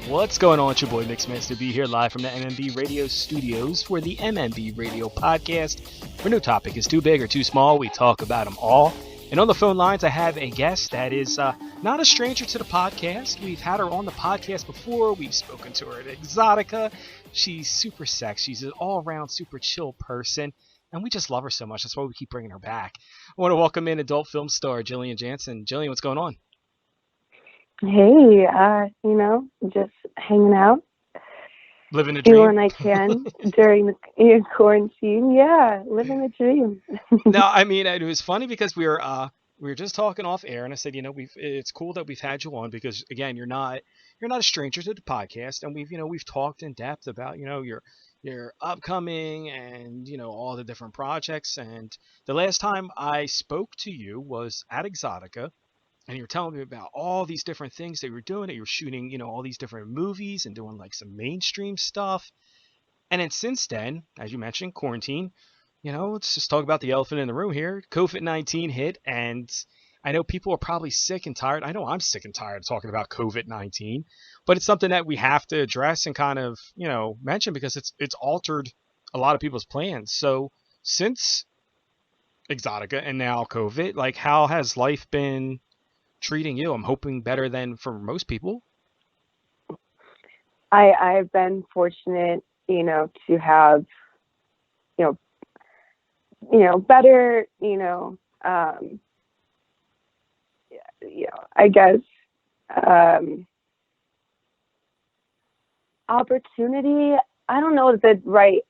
What's going on? It's your boy Masta to be here live from the MMB Radio Studios for the MMB Radio Podcast, where no topic is too big or too small. We talk about them all. And on the phone lines, I have a guest that is not a stranger to the podcast. We've had her on the podcast before. We've spoken to her at Exotica. She's super sexy. She's an all-around super chill person. And we just love her so much. That's why we keep bringing her back. I want to welcome in adult film star Jillian Janson. Jillian, what's going on? Hey, just hanging out. Living the dream. Doing I can during the quarantine. Yeah, living the dream. No, I mean, it was funny because we were just talking off air, and I said, it's cool that we've had you on because again, you're not a stranger to the podcast, and we've talked in depth about your upcoming and all the different projects. And the last time I spoke to you was at Exotica. And you were telling me about all these different things that you were doing, that you were shooting, all these different movies and doing like some mainstream stuff. And then since then, as you mentioned, quarantine, let's just talk about the elephant in the room here. COVID-19 hit, and I know people are probably sick and tired. I know I'm sick and tired of talking about COVID-19, but it's something that we have to address and kind of, mention because it's altered a lot of people's plans. So since Exotica and now COVID, like how has life been treating you? I'm hoping better than for most people. I've been fortunate, to have, better, I guess, opportunity. I don't know the right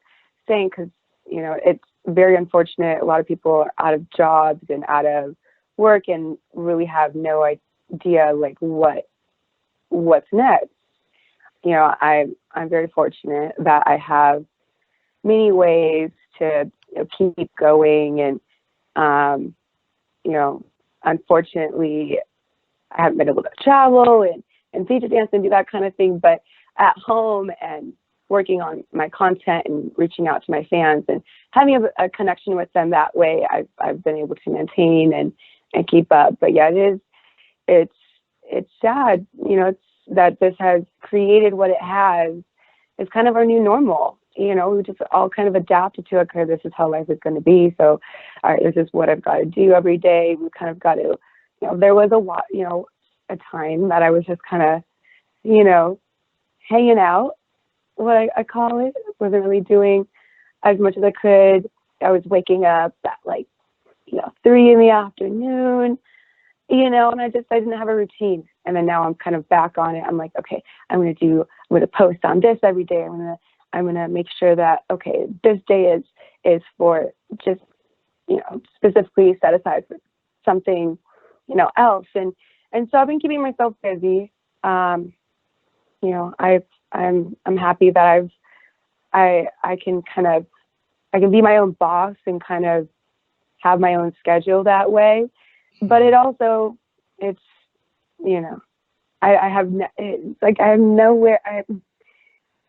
thing because, it's very unfortunate. A lot of people are out of jobs and out of work and really have no idea like what's next. I'm very fortunate that I have many ways to keep going, and unfortunately I haven't been able to travel and feature dance and do that kind of thing, but at home and working on my content and reaching out to my fans and having a connection with them that way, I've been able to maintain and keep up. But yeah, it's sad, it's that this has created what it has. It's kind of our new normal. We just all kind of adapted to it because this is how life is going to be. So, all right, this is what I've got to do every day. We kind of got to, there was a time that I was just kind of, hanging out, what I call it. Wasn't really doing as much as I could. I was waking up at 3 in the afternoon, and I didn't have a routine. And then now I'm kind of back on it. I'm like, okay, I'm going to post on this every day. I'm going to make sure that, okay, this day is for just, specifically set aside for something, else. And so I've been keeping myself busy. I'm happy that I can be my own boss and kind of have my own schedule that way. But I have nowhere,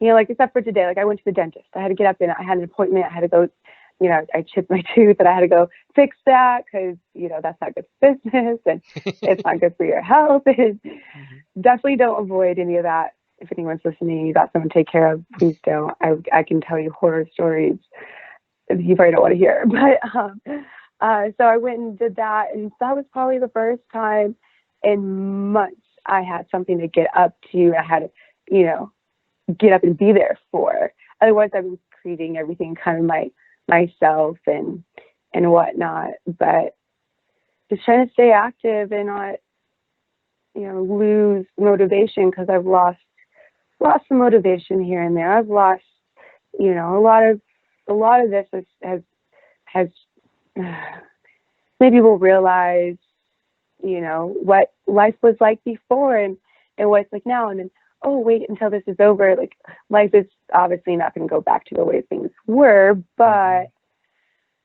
except for today, I went to the dentist. I had to get up and I had an appointment. I had to go, I chipped my tooth and I had to go fix that because, that's not good for business and it's not good for your health. And definitely don't avoid any of that. If anyone's listening, you got someone to take care of, please don't. I can tell you horror stories you probably don't want to hear. But so I went and did that. And that was probably the first time in months I had something to get up to. I had to, get up and be there for. Otherwise, I was creating everything kind of myself and whatnot. But just trying to stay active and not, lose motivation because I've lost some motivation here and there. I've lost, a lot of this has made people realize, what life was like before and what it's like now. And then, oh, wait until this is over. Like, life is obviously not going to go back to the way things were, but,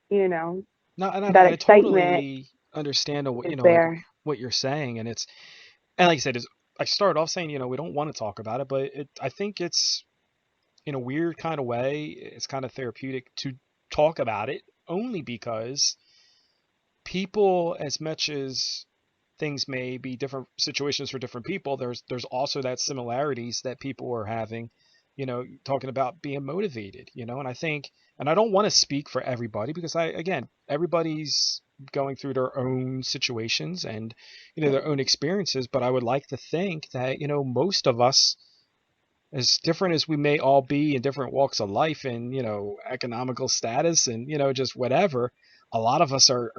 No, and that I excitement totally understand what, there. what you're saying. And like I said, I started off saying, we don't want to talk about it, but I think it's in a weird kind of way, it's kind of therapeutic to talk about it only because people, as much as things may be different situations for different people, there's also that similarities that people are having, talking about being motivated, and I think, and I don't want to speak for everybody because again, everybody's going through their own situations and, their own experiences, but I would like to think that, most of us, as different as we may all be in different walks of life and, economical status and, just whatever, a lot of us are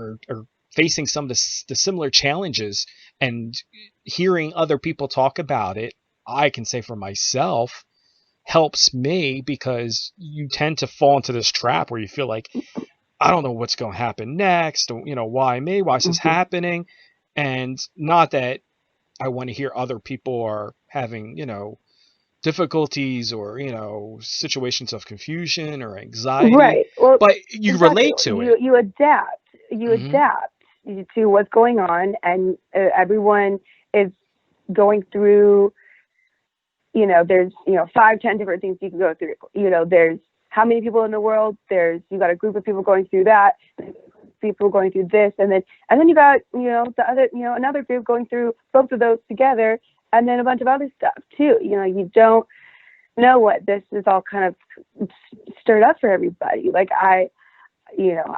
facing some of the similar challenges, and hearing other people talk about it, I can say for myself, helps me, because you tend to fall into this trap where you feel like, I don't know what's going to happen next, or, why me? Why is this Mm-hmm. happening? And not that I want to hear other people are having, difficulties or, situations of confusion or anxiety, Right. Well, but you exactly. relate to it. You adapt. You Hmm. adapt to what's going on, and everyone is going through. There's 5, 10 different things you can go through. There's how many people in the world. You got a group of people going through that. People going through this, and then you got the other another group going through both of those together, and then a bunch of other stuff too. You don't know what this is all kind of stirred up for everybody. Like you know,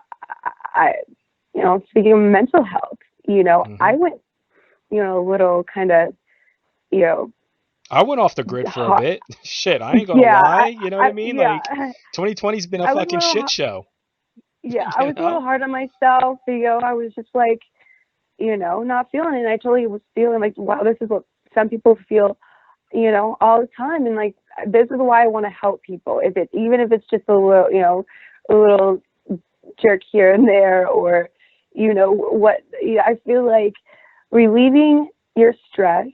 I speaking of mental health, Hmm. I went, a little kind of, you know, I went off the grid for a hot. bit. Shit, I ain't gonna Yeah, lie. You know what I mean? yeah, Like, 2020's been a I was a fucking little, shit show. yeah, I You was a little know? hard on myself. I was just like, not feeling it. And I totally was feeling like, wow, this is what some people feel, all the time. And like, this is why I want to help people. Even if it's just a little jerk here and there, or, what I feel like relieving your stress,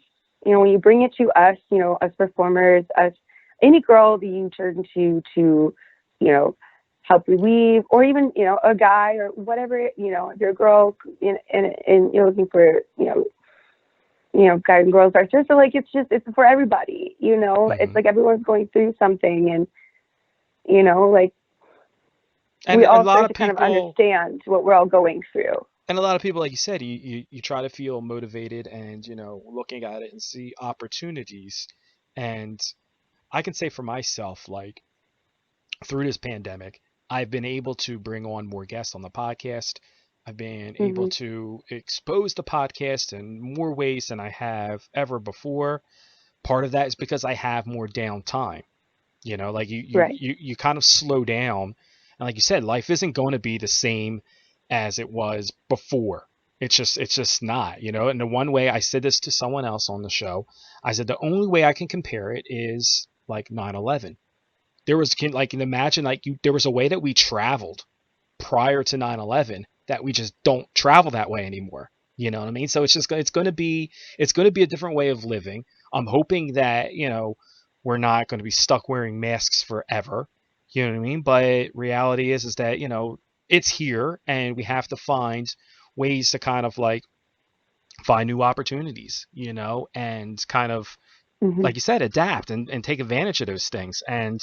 when you bring it to us, us performers, us, any girl that you turn to, help relieve, or even, a guy or whatever, if you're a girl and you're looking for, guy and girls are so like, it's for everybody, it's Hmm. like everyone's going through something, and, like And we a all lot start of to kind of people, understand what we're all going through. like you said, you try to feel motivated and, looking at it and see opportunities. And I can say for myself, like, through this pandemic, I've been able to bring on more guests on the podcast. I've been able Hmm. to expose the podcast in more ways than I have ever before. Part of that is because I have more downtime. Like Right. you kind of slow down, and like you said, life isn't going to be the same as it was before. It's just not. And the one way, I said this to someone else on the show, I said the only way I can compare it is like 9/11. There was, like, imagine, like, there was a way that we traveled prior to 9/11 that we just don't travel that way anymore. You know what I mean? So it's going to be a different way of living. I'm hoping that, we're not going to be stuck wearing masks forever. You know what I mean? But reality is that, it's here, and we have to find ways to kind of like find new opportunities, and kind of, Hmm. like you said, adapt and take advantage of those things. And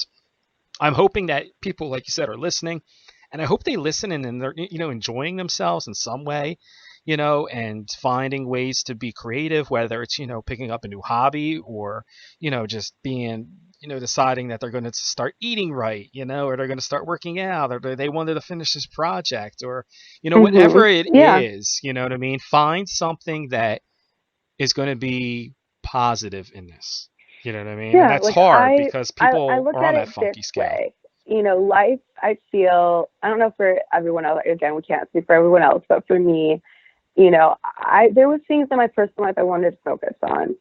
I'm hoping that people, like you said, are listening, and I hope they listen and they're, enjoying themselves in some way, and finding ways to be creative, whether it's, picking up a new hobby, or, just being, deciding that they're going to start eating right, or they're going to start working out, or they wanted to finish this project, or, Hmm. whatever it Yeah. is, you know what I mean? Find something that is going to be positive in this. You know what I mean? And Yeah, that's like hard because I people look are on at that it this funky scale. way. Life, I feel, I don't know for everyone else, again, we can't speak for everyone else, but for me, there was things in my personal life I wanted to focus on.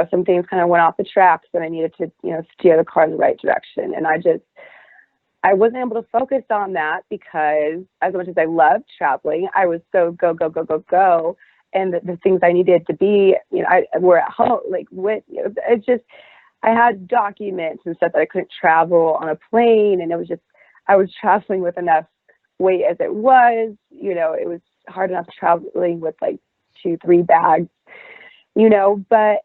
Some things kind of went off the tracks, and I needed to, steer the car in the right direction. And I wasn't able to focus on that because, as much as I loved traveling, I was so go, go, go, go, go. And the things I needed to be, I were at home, like with, it's just, I had documents and stuff that I couldn't travel on a plane. And it was just, I was traveling with enough weight as it was, it was hard enough traveling with like 2, 3 bags, but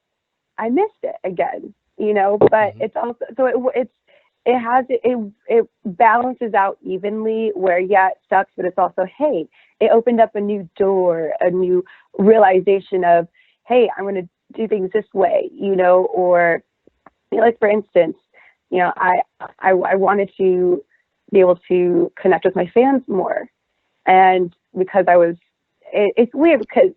I missed it again, but Hmm. it's also, so it's, it balances out evenly where, yeah, it sucks, but it's also, hey, it opened up a new door, a new realization of, hey, I'm going to do things this way, or, like, for instance, I wanted to be able to connect with my fans more. And because it's weird because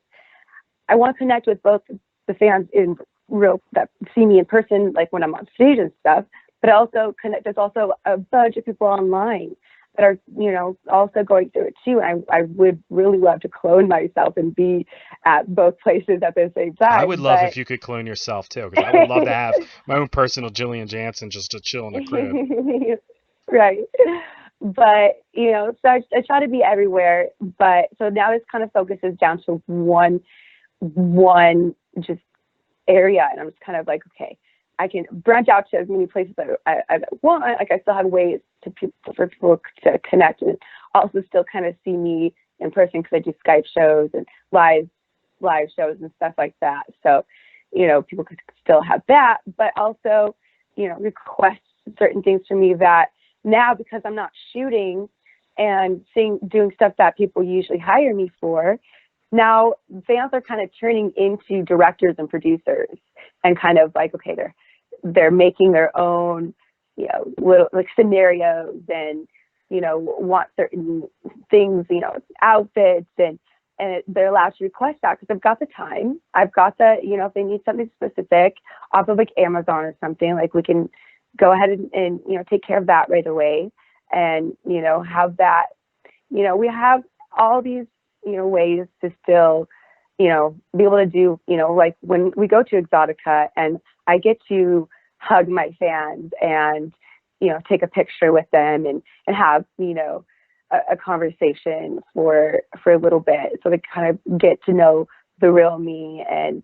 I want to connect with both the fans in real that see me in person, like when I'm on stage and stuff, but also there's also a bunch of people online that are, also going through it too. And I would really love to clone myself and be at both places at the same time. I would love if you could clone yourself too, because I would love to have my own personal Jillian Janson just to chill in the crib. Right. But, so I try to be everywhere. But so now this kind of focuses down to one just area. And I'm just kind of like, okay, I can branch out to as many places as I want. Like, I still have ways for people to connect and also still kind of see me in person because I do Skype shows and live shows and stuff like that. So, people could still have that, but also, request certain things from me that now, because I'm not shooting and doing stuff that people usually hire me for, now fans are kind of turning into directors and producers and kind of like, okay, they're making their own, little like scenarios and, want certain things, outfits and they're allowed to request that because I've got the time. I've got if they need something specific off of like Amazon or something, like we can go ahead and take care of that right away and, have that, we have all these, ways to still, be able to do, like when we go to Exotica and I get to hug my fans and, take a picture with them and have, a conversation for a little bit. So they kind of get to know the real me and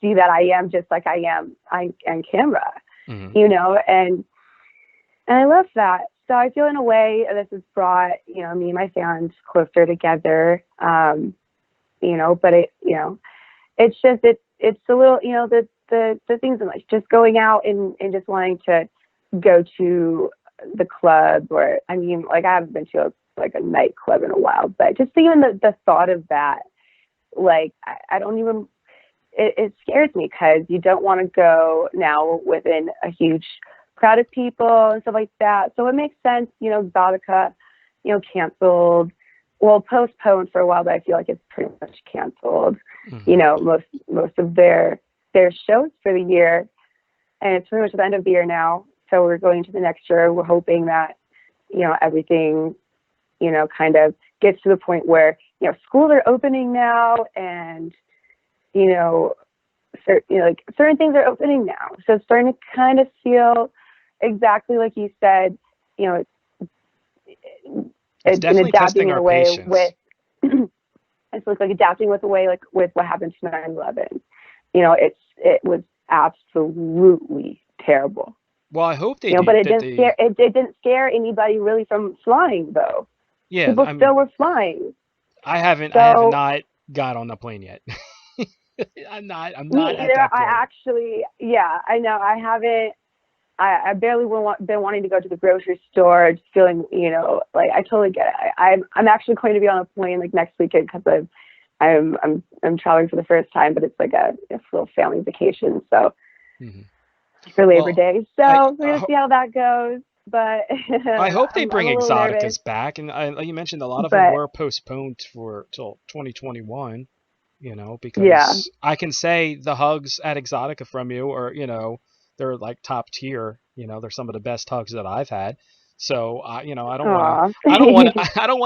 see that I am just like I am on camera, and I love that. So I feel in a way this has brought, me and my fans closer together. But it's just, it's a little, the things in life, just going out and just wanting to go to the club or, I haven't been to a nightclub in a while, but just even the thought of that, like, I don't even, it scares me because you don't want to go now within a huge crowd of people and stuff like that. So it makes sense, Exotica, canceled, well, postponed for a while, but I feel like it's pretty much canceled. Most of their shows for the year, and it's pretty much the end of the year now. So we're going to the next year. We're hoping that, everything, kind of gets to the point where, schools are opening now and, certain things are opening now. So it's starting to kind of feel exactly like you said, it's definitely testing our patience. With it's like adapting with the way, like with what happened to 9/11. It was absolutely terrible. Well, I hope they but it didn't scare anybody really from flying though. Yeah, people still were flying. I have not got on the plane yet. I'm not at that point. I know I haven't. I barely been wanting to go to the grocery store, just feeling, like I totally get it. I'm actually going to be on a plane like next weekend because I'm traveling for the first time, but it's like a little family vacation. So for Labor Day, so we're gonna see how that goes. But I hope they bring Exoticas back, and like you mentioned, a lot of them were postponed till 2021. Because I can say the hugs at Exotica from you are, they're like top tier. They're some of the best hugs that I've had. So, I don't want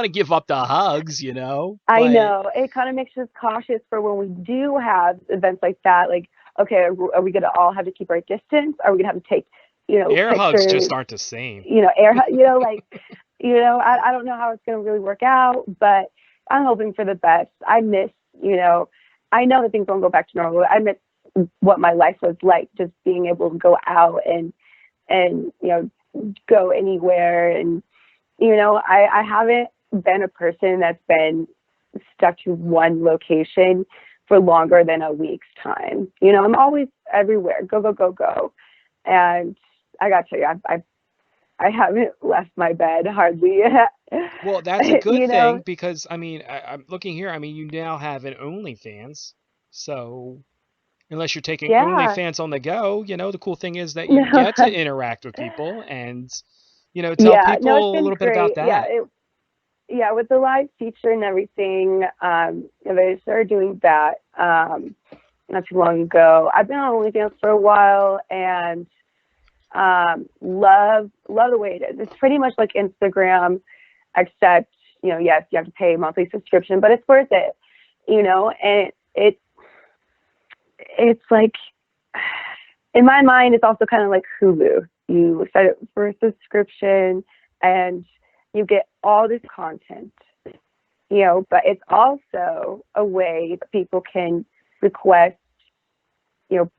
to give up the hugs. I know it kind of makes us cautious for when we do have events like that. Like, okay, are we gonna all have to keep our distance? Are we gonna have to take, air pictures? Hugs just aren't the same. I don't know how it's gonna really work out, but I'm hoping for the best. I miss, I know that things won't go back to normal. I miss what my life was like, just being able to go out and go anywhere. And, I haven't been a person that's been stuck to one location for longer than a week's time. I'm always everywhere, go. And I got to tell you, I haven't left my bed hardly. Well, that's a good You know, thing because I mean, I'm looking here. I mean, you now have an OnlyFans, so unless you're taking yeah. OnlyFans on the go, the cool thing is that you No. get to interact with people and tell Yeah, no, it's people a been little bit about great. Yeah, that. yeah, with the live feature and everything, I started doing that not too long ago. I've been on OnlyFans for a while and love the way it is. It's pretty much like Instagram, except yes, you have to pay a monthly subscription, but it's worth it. And it's like in my mind, it's also kind of like Hulu. You set it for a subscription and you get all this content, but it's also a way that people can request, you know,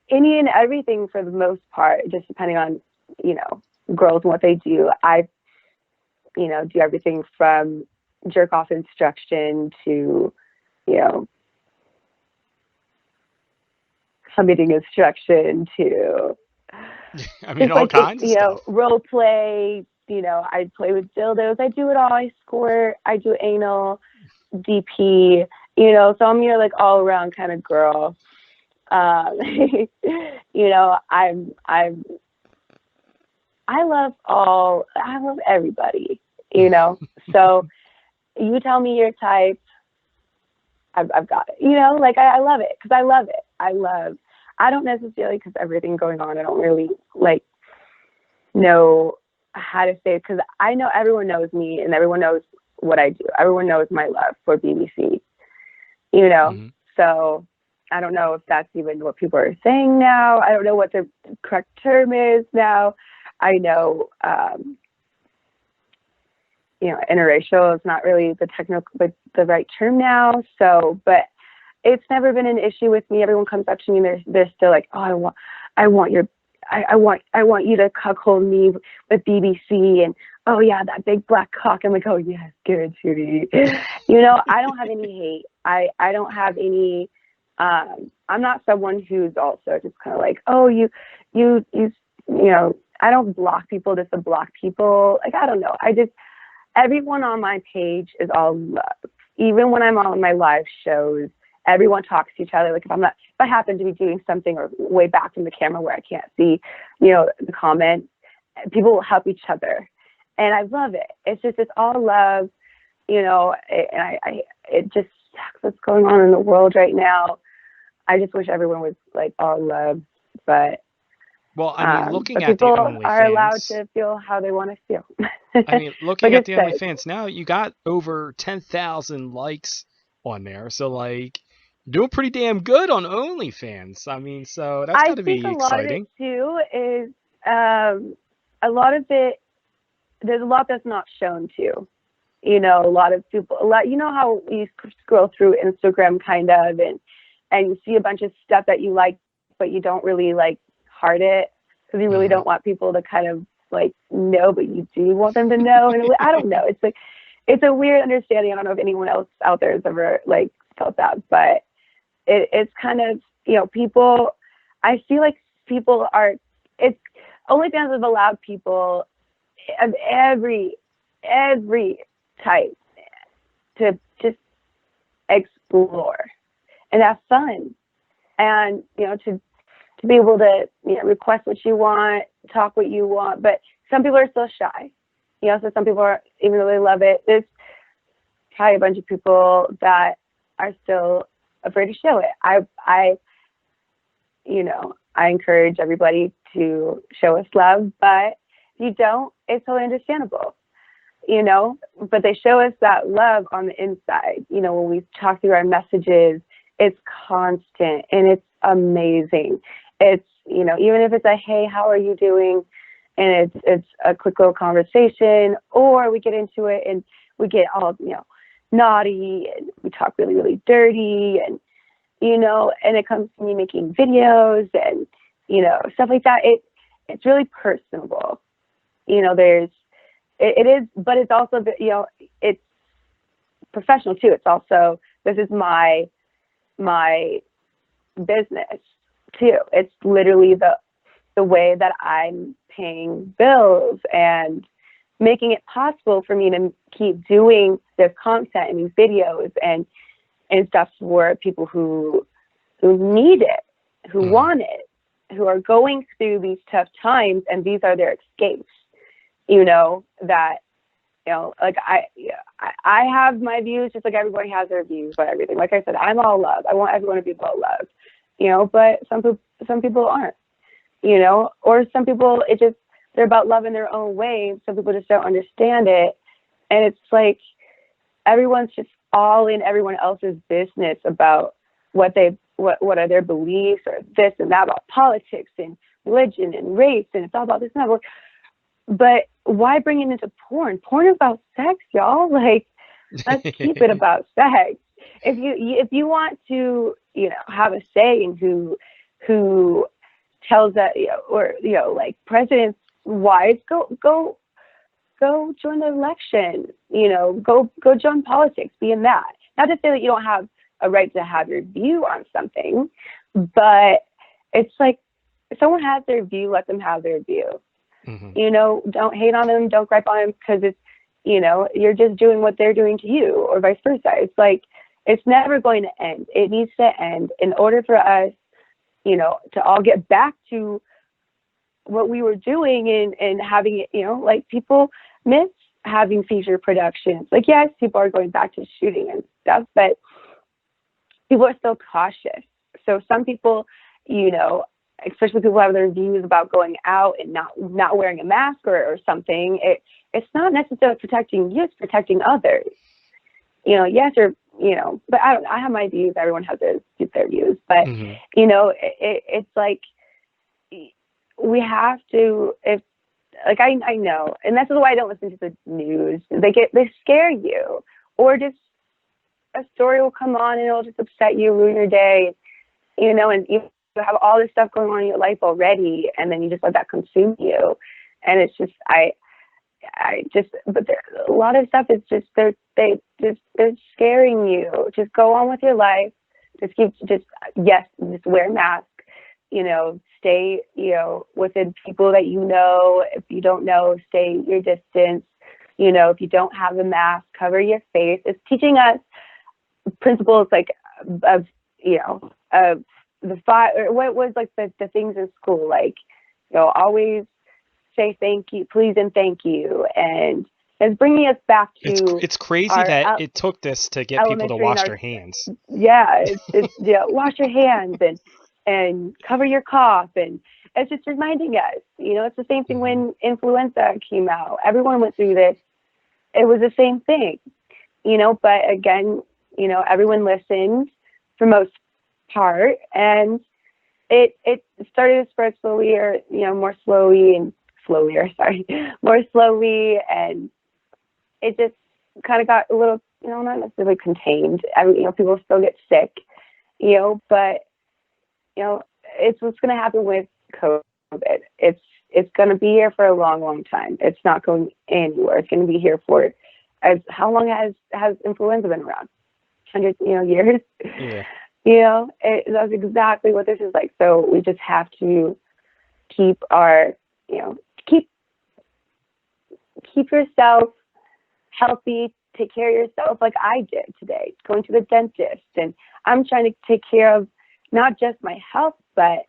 any and everything for the most part, just depending on, girls and what they do. I, do everything from jerk off instruction to, you know, submitting instruction to I mean, just all like, kinds of stuff. role play. I play with dildos. I do it all. I squirt. I do anal, DP. So I'm your like all around kind of girl. I'm I love everybody. So you tell me your type, I've got it. Like I love it because I love it. I don't necessarily, because everything going on, I don't really like know how to say it, because I know everyone knows me and everyone knows what I do. Everyone knows my love for BBC, Hmm. So I don't know if that's even what people are saying now. I don't know what the correct term is now. I know, interracial is not really the technical, but the right term now. So, but it's never been an issue with me. Everyone comes up to me and they're still like, oh, I want you to cuckold me with BBC, and oh yeah, that big black cock. I'm like, oh yes, give it to me. I don't have any hate. I don't have any. I'm not someone who's also just kind of like, oh, you. I don't block people just to block people. Like, I don't know. Everyone on my page is all love. Even when I'm on my live shows, everyone talks to each other. Like if I happen to be doing something or way back from the camera where I can't see, the comments, people will help each other. And I love it. It's all love, and it just sucks what's going on in the world right now. I just wish everyone was like all love, but Well, I mean, looking at the people are allowed OnlyFans, to feel how they want to feel. I mean, looking Like at I the said, OnlyFans now, you got over 10,000 likes on there. So, like, you're doing pretty damn good on OnlyFans. I mean, so that's I got to think be a lot of it exciting. too is a lot of it. There's a lot that's not shown too. A lot of people. How you scroll through Instagram, kind of, and you see a bunch of stuff that you like, but you don't really like heart it because you really Hmm. don't want people to kind of like know, but you do want them to know. And I don't know. It's like it's a weird understanding. I don't know if anyone else out there has ever like felt that, but it's kind of, people, I feel like people are, it's OnlyFans have allowed people of every type to just explore and have fun, and to be able to request what you want, talk what you want. But some people are still shy, so some people are, even though they love it, there's probably a bunch of people that are still afraid to show it. I encourage everybody to show us love, but if you don't, it's totally understandable, but they show us that love on the inside. When we talk through our messages, it's constant and it's amazing. It's, even if it's a, hey, how are you doing? And it's a quick little conversation, or we get into it and we get all, naughty, and we talk really, really dirty, and, and it comes to me making videos and, stuff like that. It's really personable. It is, but it's also, it's professional too. It's also, this is my business too. It's literally the way that I'm paying bills and making it possible for me to keep doing this content and these videos and stuff for people who need it, who want it, who are going through these tough times, and these are their escapes. That, like I have my views just like everybody has their views about everything. Like I said, I'm all love. I want everyone to be all love, but some people aren't, or some people, they're about love in their own way. Some people just don't understand it. And it's like, everyone's just all in everyone else's business about what are their beliefs or this and that, about politics and religion and race. And it's all about this and that. But why bring it into porn? Porn is about sex, y'all. Like, let's keep it about sex. If you want to, have a say in who tells that, or like presidents' wives, go join the election. Go join politics. Be in that. Not to say that you don't have a right to have your view on something, but it's like, if someone has their view, let them have their view. Don't hate on them, don't gripe on them, because it's, you're just doing what they're doing to you, or vice versa. It's like, it's never going to end. It needs to end in order for us, to all get back to what we were doing and having it, like, people miss having feature productions. Like, yes, people are going back to shooting and stuff, but people are still cautious. So some people, especially people who have their views about going out and not wearing a mask or something, it's not necessarily protecting you, it's protecting others. Yes, but I have my views. Everyone has their views, but it's like, we have to, I know, and that's why I don't listen to the news. They scare you, or just a story will come on and it'll just upset you, ruin your day, and you have all this stuff going on in your life already, and then you just let that consume you. And it's just, but a lot of stuff is just, they're scaring you. Just go on with your life. Just wear a mask, stay, within people that If you don't know, stay your distance. If you don't have a mask, cover your face. It's teaching us principles of the five, or what was the things in school, always say thank you, please, and thank you. And it's bringing us back to, it's crazy that it took this to get people to wash their hands. Yeah, it's wash your hands and cover your cough, and it's just reminding us, it's the same thing when influenza came out. Everyone went through this. It was the same thing, but again, everyone listened for most part, and it started to spread slowly, or more slowly, and it just kind of got a little, not necessarily contained. People still get sick, but it's what's going to happen with COVID. It's going to be here for a long, long time. It's not going anywhere. It's going to be here for how long has influenza been around? 100 years. Yeah. That's exactly what this is like. So we just have to keep our, keep yourself healthy, take care of yourself, like I did today, going to the dentist. And I'm trying to take care of not just my health, but,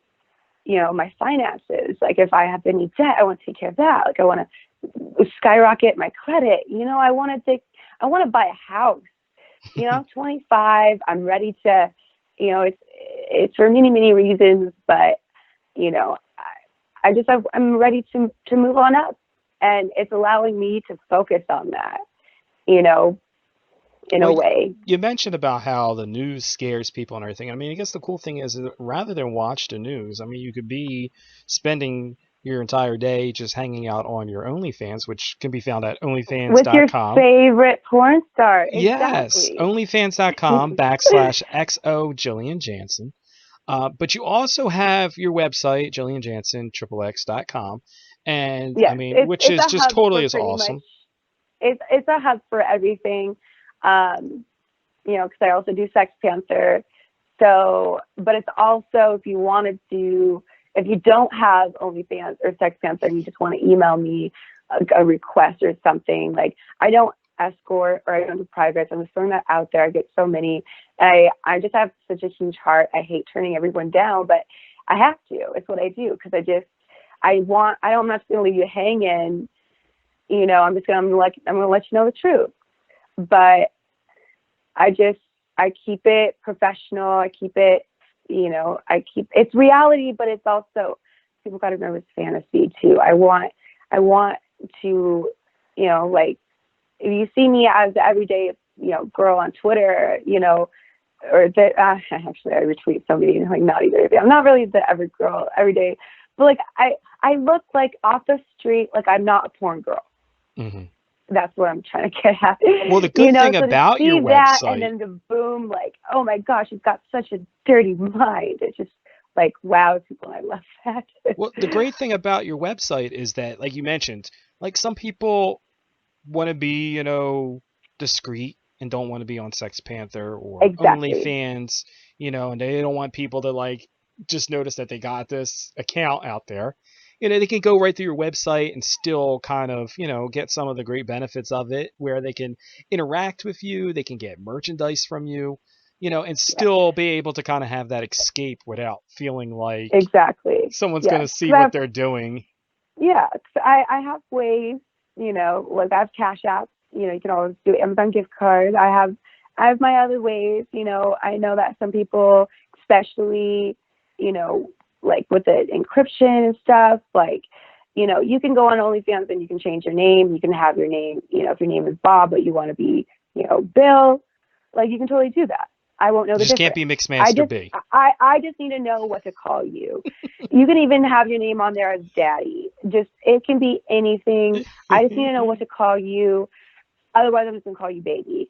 my finances. Like, if I have any debt, I want to take care of that. Like, I want to skyrocket my credit. I want to buy a house. 25, I'm ready to, it's for many, many reasons, but, I'm ready to move on up, and it's allowing me to focus on that, in a way. You mentioned about how the news scares people and everything. I mean, I guess the cool thing is that rather than watch the news, I mean, you could be spending your entire day just hanging out on your OnlyFans, which can be found at onlyfans.com. With your favorite porn star. Exactly. Yes, onlyfans.com /XO Jillian Janson. But you also have your website, JillianJanson, and yes, I mean, which is just totally is awesome. It's a hub for everything. Because I also do Sex Panther. So, but it's also, if you want to do, if you don't have OnlyFans or Sex Panther and you just want to email me a request or something, like I don't escort or I don't do privates. I'm just throwing that out there. I get so many. I just have such a huge heart. I hate turning everyone down, but I have to. It's what I do because I'm not just going to leave you hanging. You know, I'm going to let you know the truth. But I keep it professional. I keep it, it's reality, but it's also, people got to remember it's fantasy too. I want to, like, if you see me as the everyday, girl on Twitter, or that, actually I retweet somebody, like, not either. I'm not really the every girl every day, but like, I look like off the street, like I'm not a porn girl. Mm-hmm. That's what I'm trying to get at. Well, the good thing so about your that, website, and then the boom, like, oh my gosh, you've got such a dirty mind. It's just like, wow, people, I love that. well, the great thing about your website is that, like you mentioned, like some people want to be, discreet and don't want to be on Sex Panther or Exactly. OnlyFans, and they don't want people to like just notice that they got this account out there. They can go right through your website and still kind of, get some of the great benefits of it where they can interact with you, they can get merchandise from you, and still be able to kind of have that escape without feeling like exactly someone's going to see what they're doing. Yeah, I have ways, like I have Cash App, you can always do Amazon gift cards. I have my other ways, I know that some people, especially, like with the encryption and stuff, like, you can go on OnlyFans and you can change your name. You can have your name, if your name is Bob, but you want to be, Bill, like you can totally do that. I won't know the difference. Just can't be Mixmaster B. I just need to know what to call you. You can even have your name on there as Daddy. It can be anything. I just need to know what to call you. Otherwise, I'm just going to call you Baby,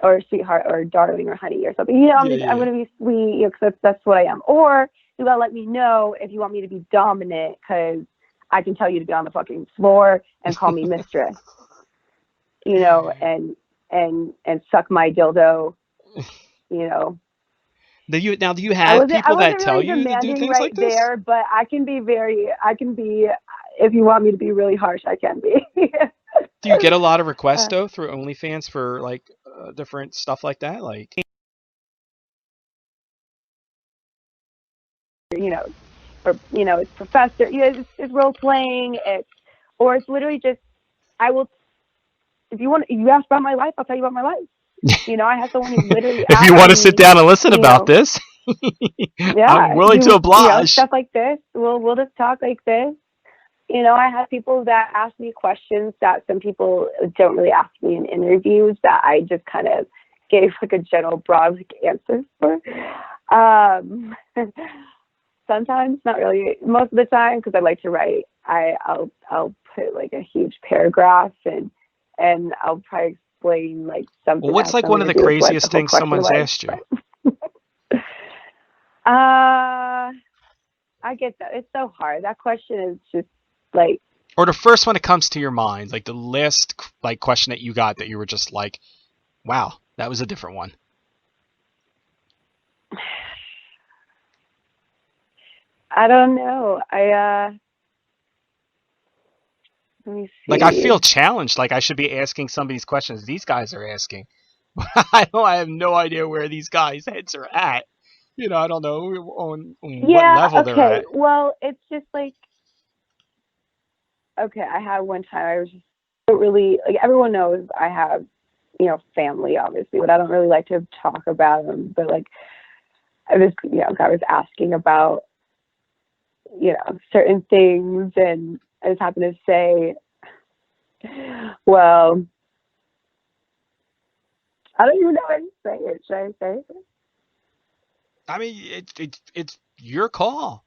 or Sweetheart or Darling or Honey or something. I'm going to be sweet, because that's what I am. Or you got to let me know if you want me to be dominant, because I can tell you to be on the fucking floor and call me mistress, and suck my dildo. Do you have people that tell you to do things like this? There, but I can be, if you want me to be really harsh, I can be. Do you get a lot of requests though through OnlyFans for like different stuff like that? Like, or it's professor, it's role playing, or it's literally just, I will, if you ask about my life, I'll tell you about my life. I have someone who literally if you want to sit down and listen about this, I'm willing to oblige. Stuff like this. We'll just talk like this. I have people that ask me questions that some people don't really ask me in interviews that I just kind of gave like a general broad answer for. Sometimes, not really. Most of the time, because I like to write, I'll put like a huge paragraph and I'll probably explain like something. Well, what's like one of the craziest things someone's asked you? I get that. It's so hard. That question is just like. Or the first one that comes to your mind, like the last like question that you got that you were just like, wow, that was a different one. I don't know. Let me see. Like I feel challenged. Like I should be asking some of these questions these guys are asking. I have no idea where these guys' heads are at. I don't know on what level they're at. Well, it's just like, okay, I had one time I was just really, like, everyone knows I have, family, obviously, but I don't really like to talk about them. But like, I was asking about, certain things, and I just happened to say, well, I don't even know how to say it. Should I say it? I mean, it's your call.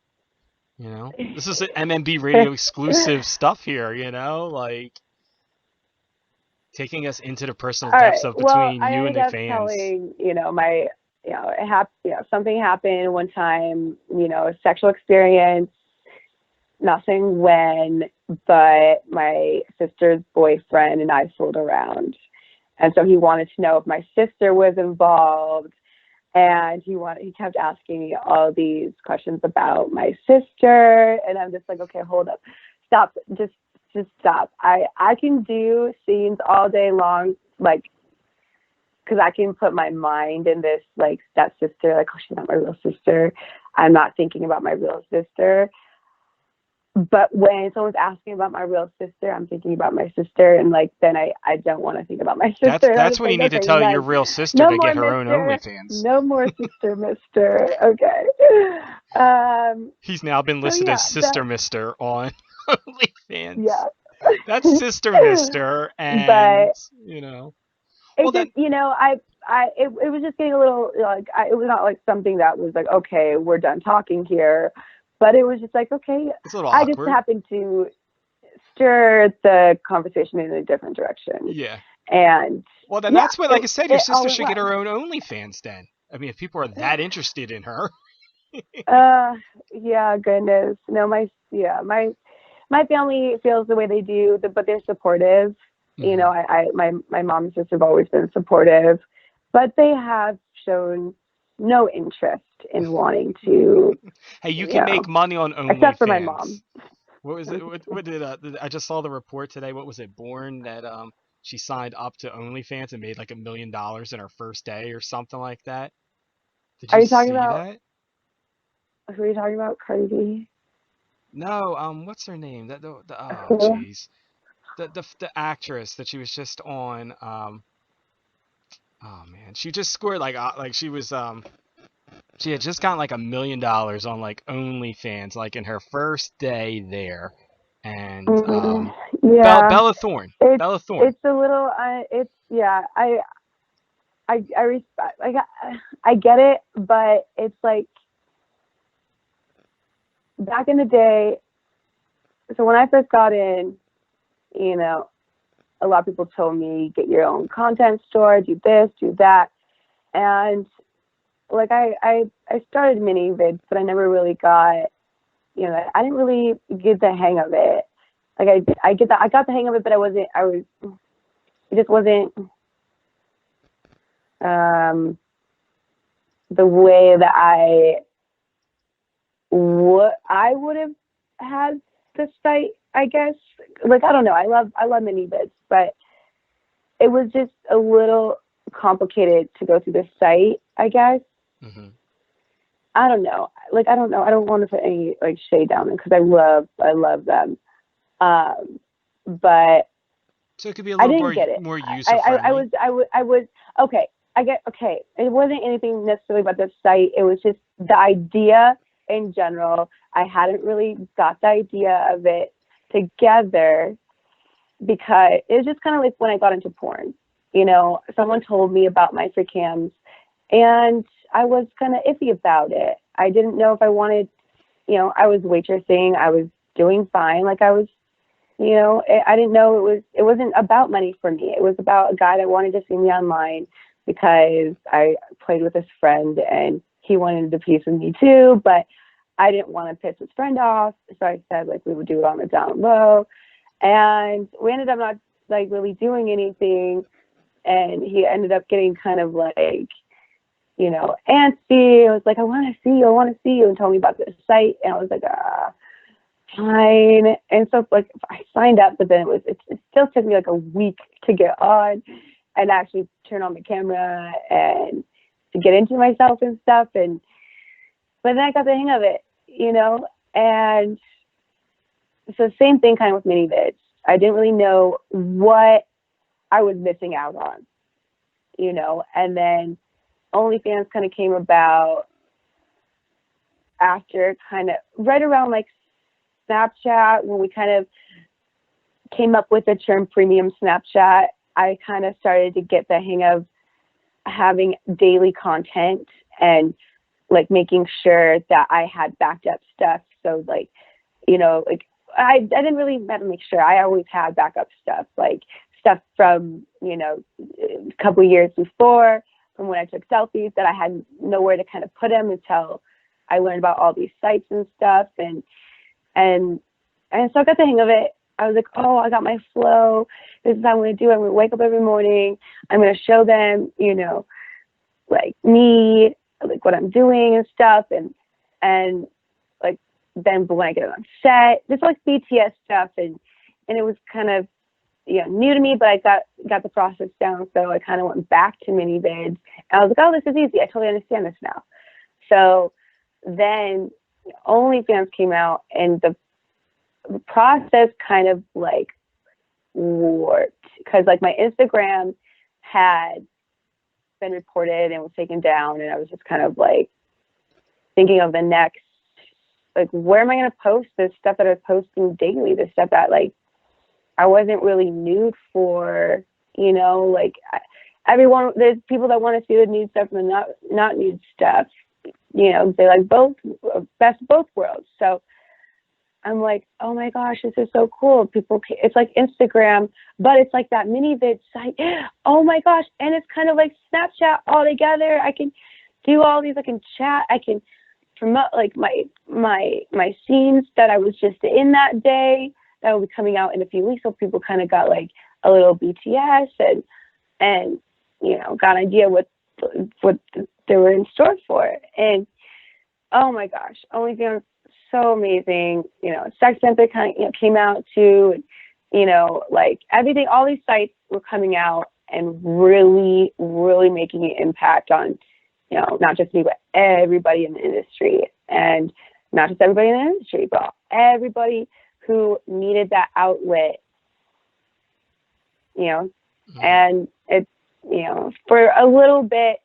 This is an MMB Radio exclusive stuff here. Like taking us into the personal depths of between you and the fans. Telling, something happened one time. A sexual experience. Not saying when, but my sister's boyfriend and I fooled around. And so he wanted to know if my sister was involved. And he kept asking me all these questions about my sister, and I'm just like, okay, hold up, stop, just stop. I can do scenes all day long, like, because I can put my mind in this, like, stepsister, like, oh, she's not my real sister. I'm not thinking about my real sister. But when someone's asking about my real sister, I'm thinking about my sister, and like then I don't want to think about my sister. That's when like, you need okay, to tell nice. your real sister No to more get her own mister. OnlyFans. No more sister, mister. Okay. He's now been listed as Sister Mister on OnlyFans. Yeah. That's Sister Mister, and But Well, it just, it was just getting a little like it was not like something that was like, okay, we're done talking here, but it was just like, okay, it's a little I awkward. just happened to stir the conversation in a different direction. Yeah. And well, then that's what, like I said, your sister should get her own OnlyFans then. I mean, if people are that interested in her. Yeah, goodness. No, my family feels the way they do, but they're supportive. Mm-hmm. My mom and sister have always been supportive, but they have shown no interest in wanting to. Hey, you can make money on OnlyFans. Except for my mom. What was it? What did I just saw the report today? What was it? Born that she signed up to OnlyFans and made like $1 million in her first day or something like that. Did you see that? Who are you talking about? Cardi B? No, what's her name? Oh jeez, the actress that she was just on. Oh man, she just scored like she was she had just gotten like $1 million on like OnlyFans like in her first day there, and yeah, Bella Thorne. It's a little I respect, like, I get it, but it's like back in the day. So when I first got in, a lot of people told me, get your own content store, do this, do that. And like, I started mini vids, but I never really got, I didn't really get the hang of it. Like I got the hang of it, but it just wasn't, the way that I would have had the site, I guess. Like, I don't know. I love mini vids, but it was just a little complicated to go through the site, I guess. Mm-hmm. I don't know. Like, I don't know. I don't want to put any like shade down them because I love them. But so it could be a little more user friendly. I was okay. It wasn't anything necessarily about the site. It was just the idea in general. I hadn't really got the idea of it together because it was just kind of like when I got into porn. Someone told me about microcams, and I was kind of iffy about it. I didn't know if I wanted. I was waitressing. I was doing fine. Like, I was. I didn't know it wasn't about money for me. It was about a guy that wanted to see me online because I played with his friend and he wanted a piece of me too, but I didn't want to piss his friend off. So I said, like, we would do it on the down low, and we ended up not like really doing anything. And he ended up getting kind of like, antsy. I was like, I want to see you, and told me about this site. And I was like, fine. And so like I signed up, but then it still took me like a week to get on and actually turn on the camera and to get into myself and stuff. But then I got the hang of it, and so same thing kind of with mini vids. I didn't really know what I was missing out on, and then OnlyFans kind of came about after kind of right around like Snapchat, when we kind of came up with the term premium Snapchat. I kind of started to get the hang of having daily content and like making sure that I had backed up stuff. So like, like I didn't really have to make sure. I always had backup stuff, like stuff from, a couple years before, from when I took selfies that I had nowhere to kind of put them until I learned about all these sites and stuff. And so I got the hang of it. I was like, oh, I got my flow. This is how I'm going to do it. I'm going to wake up every morning. I'm going to show them, like me, like what I'm doing and stuff, and like then when I get on set, just like BTS stuff, and it was kind of new to me, but I got the process down, so I kind of went back to mini vids, and I was like, oh, this is easy. I totally understand this now. So then OnlyFans came out, and the process kind of like warped, because like my Instagram had been reported and was taken down, and I was just kind of like thinking of the next, like, where am I going to post this stuff that I was posting daily, this stuff that like I wasn't really nude for, like everyone, there's people that want to see the nude stuff and the not nude stuff, they like both, best of both worlds. So I'm like, oh my gosh, this is so cool. It's like Instagram, but it's like that mini vid site. Oh my gosh. And it's kind of like Snapchat all together. I can do all these, I can chat, I can promote like my scenes that I was just in that day that will be coming out in a few weeks. So people kind of got like a little BTS and got an idea what they were in store for. And oh my gosh, OnlyFans, so amazing. Sex Center kind of came out too. Like everything, all these sites were coming out and really, really making an impact on, not just me, but everybody in the industry, and not just everybody in the industry, but everybody who needed that outlet, and it's, for a little bit,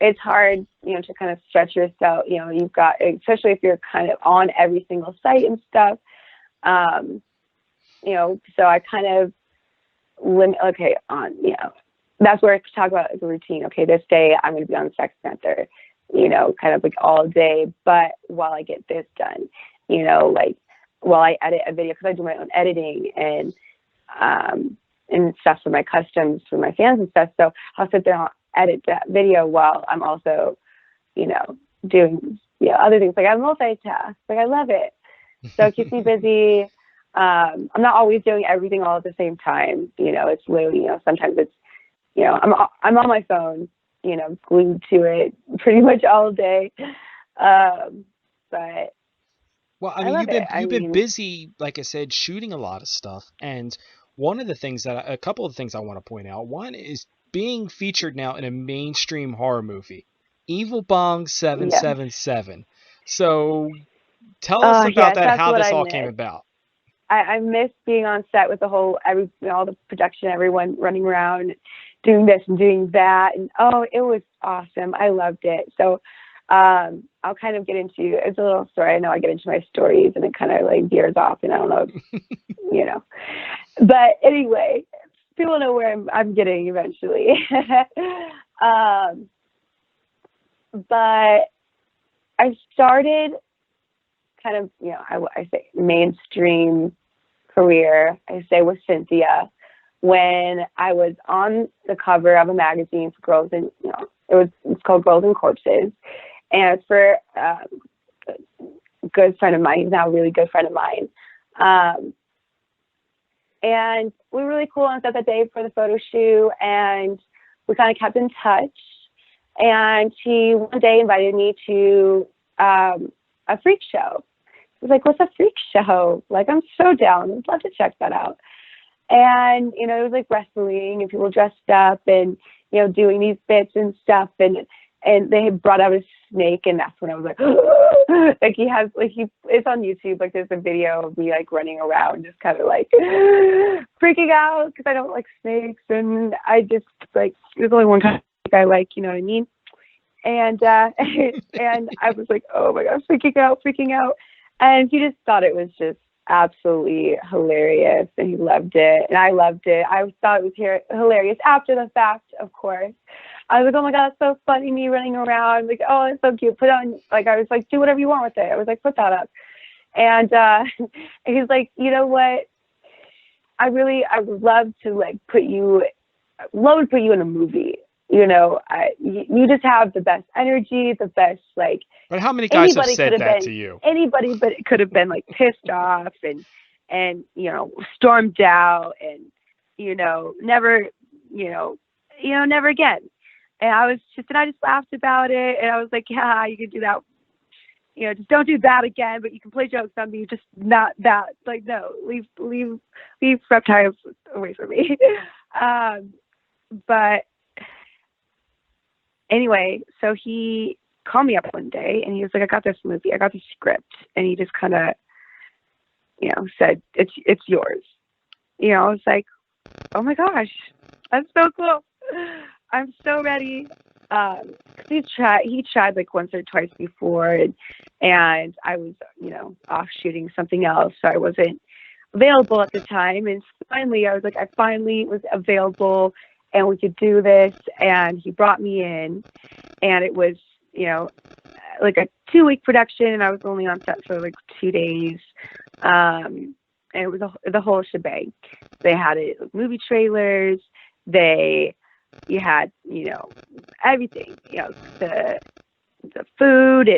it's hard, to kind of stretch yourself, you've got, especially if you're kind of on every single site and stuff. So I kind of that's where I talk about like a routine. Okay, this day I'm going to be on the Sex Center, kind of like all day. But while I get this done, like while I edit a video, because I do my own editing and stuff for my customs for my fans and stuff. So I'll sit there and edit that video while I'm also, doing other things. Like I multitask. Like I love it. So it keeps me busy. I'm not always doing everything all at the same time. It's literally, sometimes it's, I'm on my phone, glued to it pretty much all day. But well, I mean, you've been busy, like I said, shooting a lot of stuff. And a couple of things I want to point out. One is being featured now in a mainstream horror movie, Evil Bong 777. So tell us about that, how this all came about. I miss being on set with all the production, everyone running around doing this and doing that. And it was awesome. I loved it. So I'll kind of get into, it's a little story. I know I get into my stories and it kind of like veers off and I don't know, but anyway, people know where I'm getting eventually. But I started kind of, I say mainstream career, I say, with Cynthia when I was on the cover of a magazine for girls, and it's called Girls and Corpses, and it's for a good friend of mine. He's now a really good friend of mine, and we were really cool on set that day for the photo shoot, and we kind of kept in touch. And he one day invited me to a freak show. I was like, what's a freak show? Like, I'm so down. I'd love to check that out. And, it was like wrestling and people dressed up and, doing these bits and stuff. And they had brought out a snake. And that's when I was like, like it's on YouTube. Like there's a video of me like running around, just kind of like freaking out because I don't like snakes. And I just like, there's only one kind of snake I like, you know what I mean? And, and I was like, oh my gosh, freaking out. And he just thought it was just absolutely hilarious, and he loved it, and I loved it. I thought it was hilarious after the fact, of course. I was like, oh my god, that's so funny, me running around. Like, oh, it's so cute. Put on, like, I was like, do whatever you want with it. I was like, put that up. And he's like, you know what? I would love to like put you in a movie. You just have the best energy, the best like. But how many guys have said that to you? Anybody, but it could have been like pissed off and stormed out and never never again. And I just laughed about it. And I was like, yeah, you can do that. You know, just don't do that again, but you can play jokes on me, just not that. Like, no, leave reptiles away from me. But anyway, so he called me up one day and he was like, I got this movie, I got the script. And he just kind of, you know, said, it's yours. You know, I was like, oh my gosh, that's so cool. I'm so ready. He tried like once or twice before, and I was, you know, off shooting something else, so I wasn't available at the time. And finally, I was like, I finally was available, and we could do this. And he brought me in, and it was, you know, like a 2-week production, and I was only on set for like 2 days. And it was the whole shebang. They had it, movie trailers. You had, you know, everything, you know, the food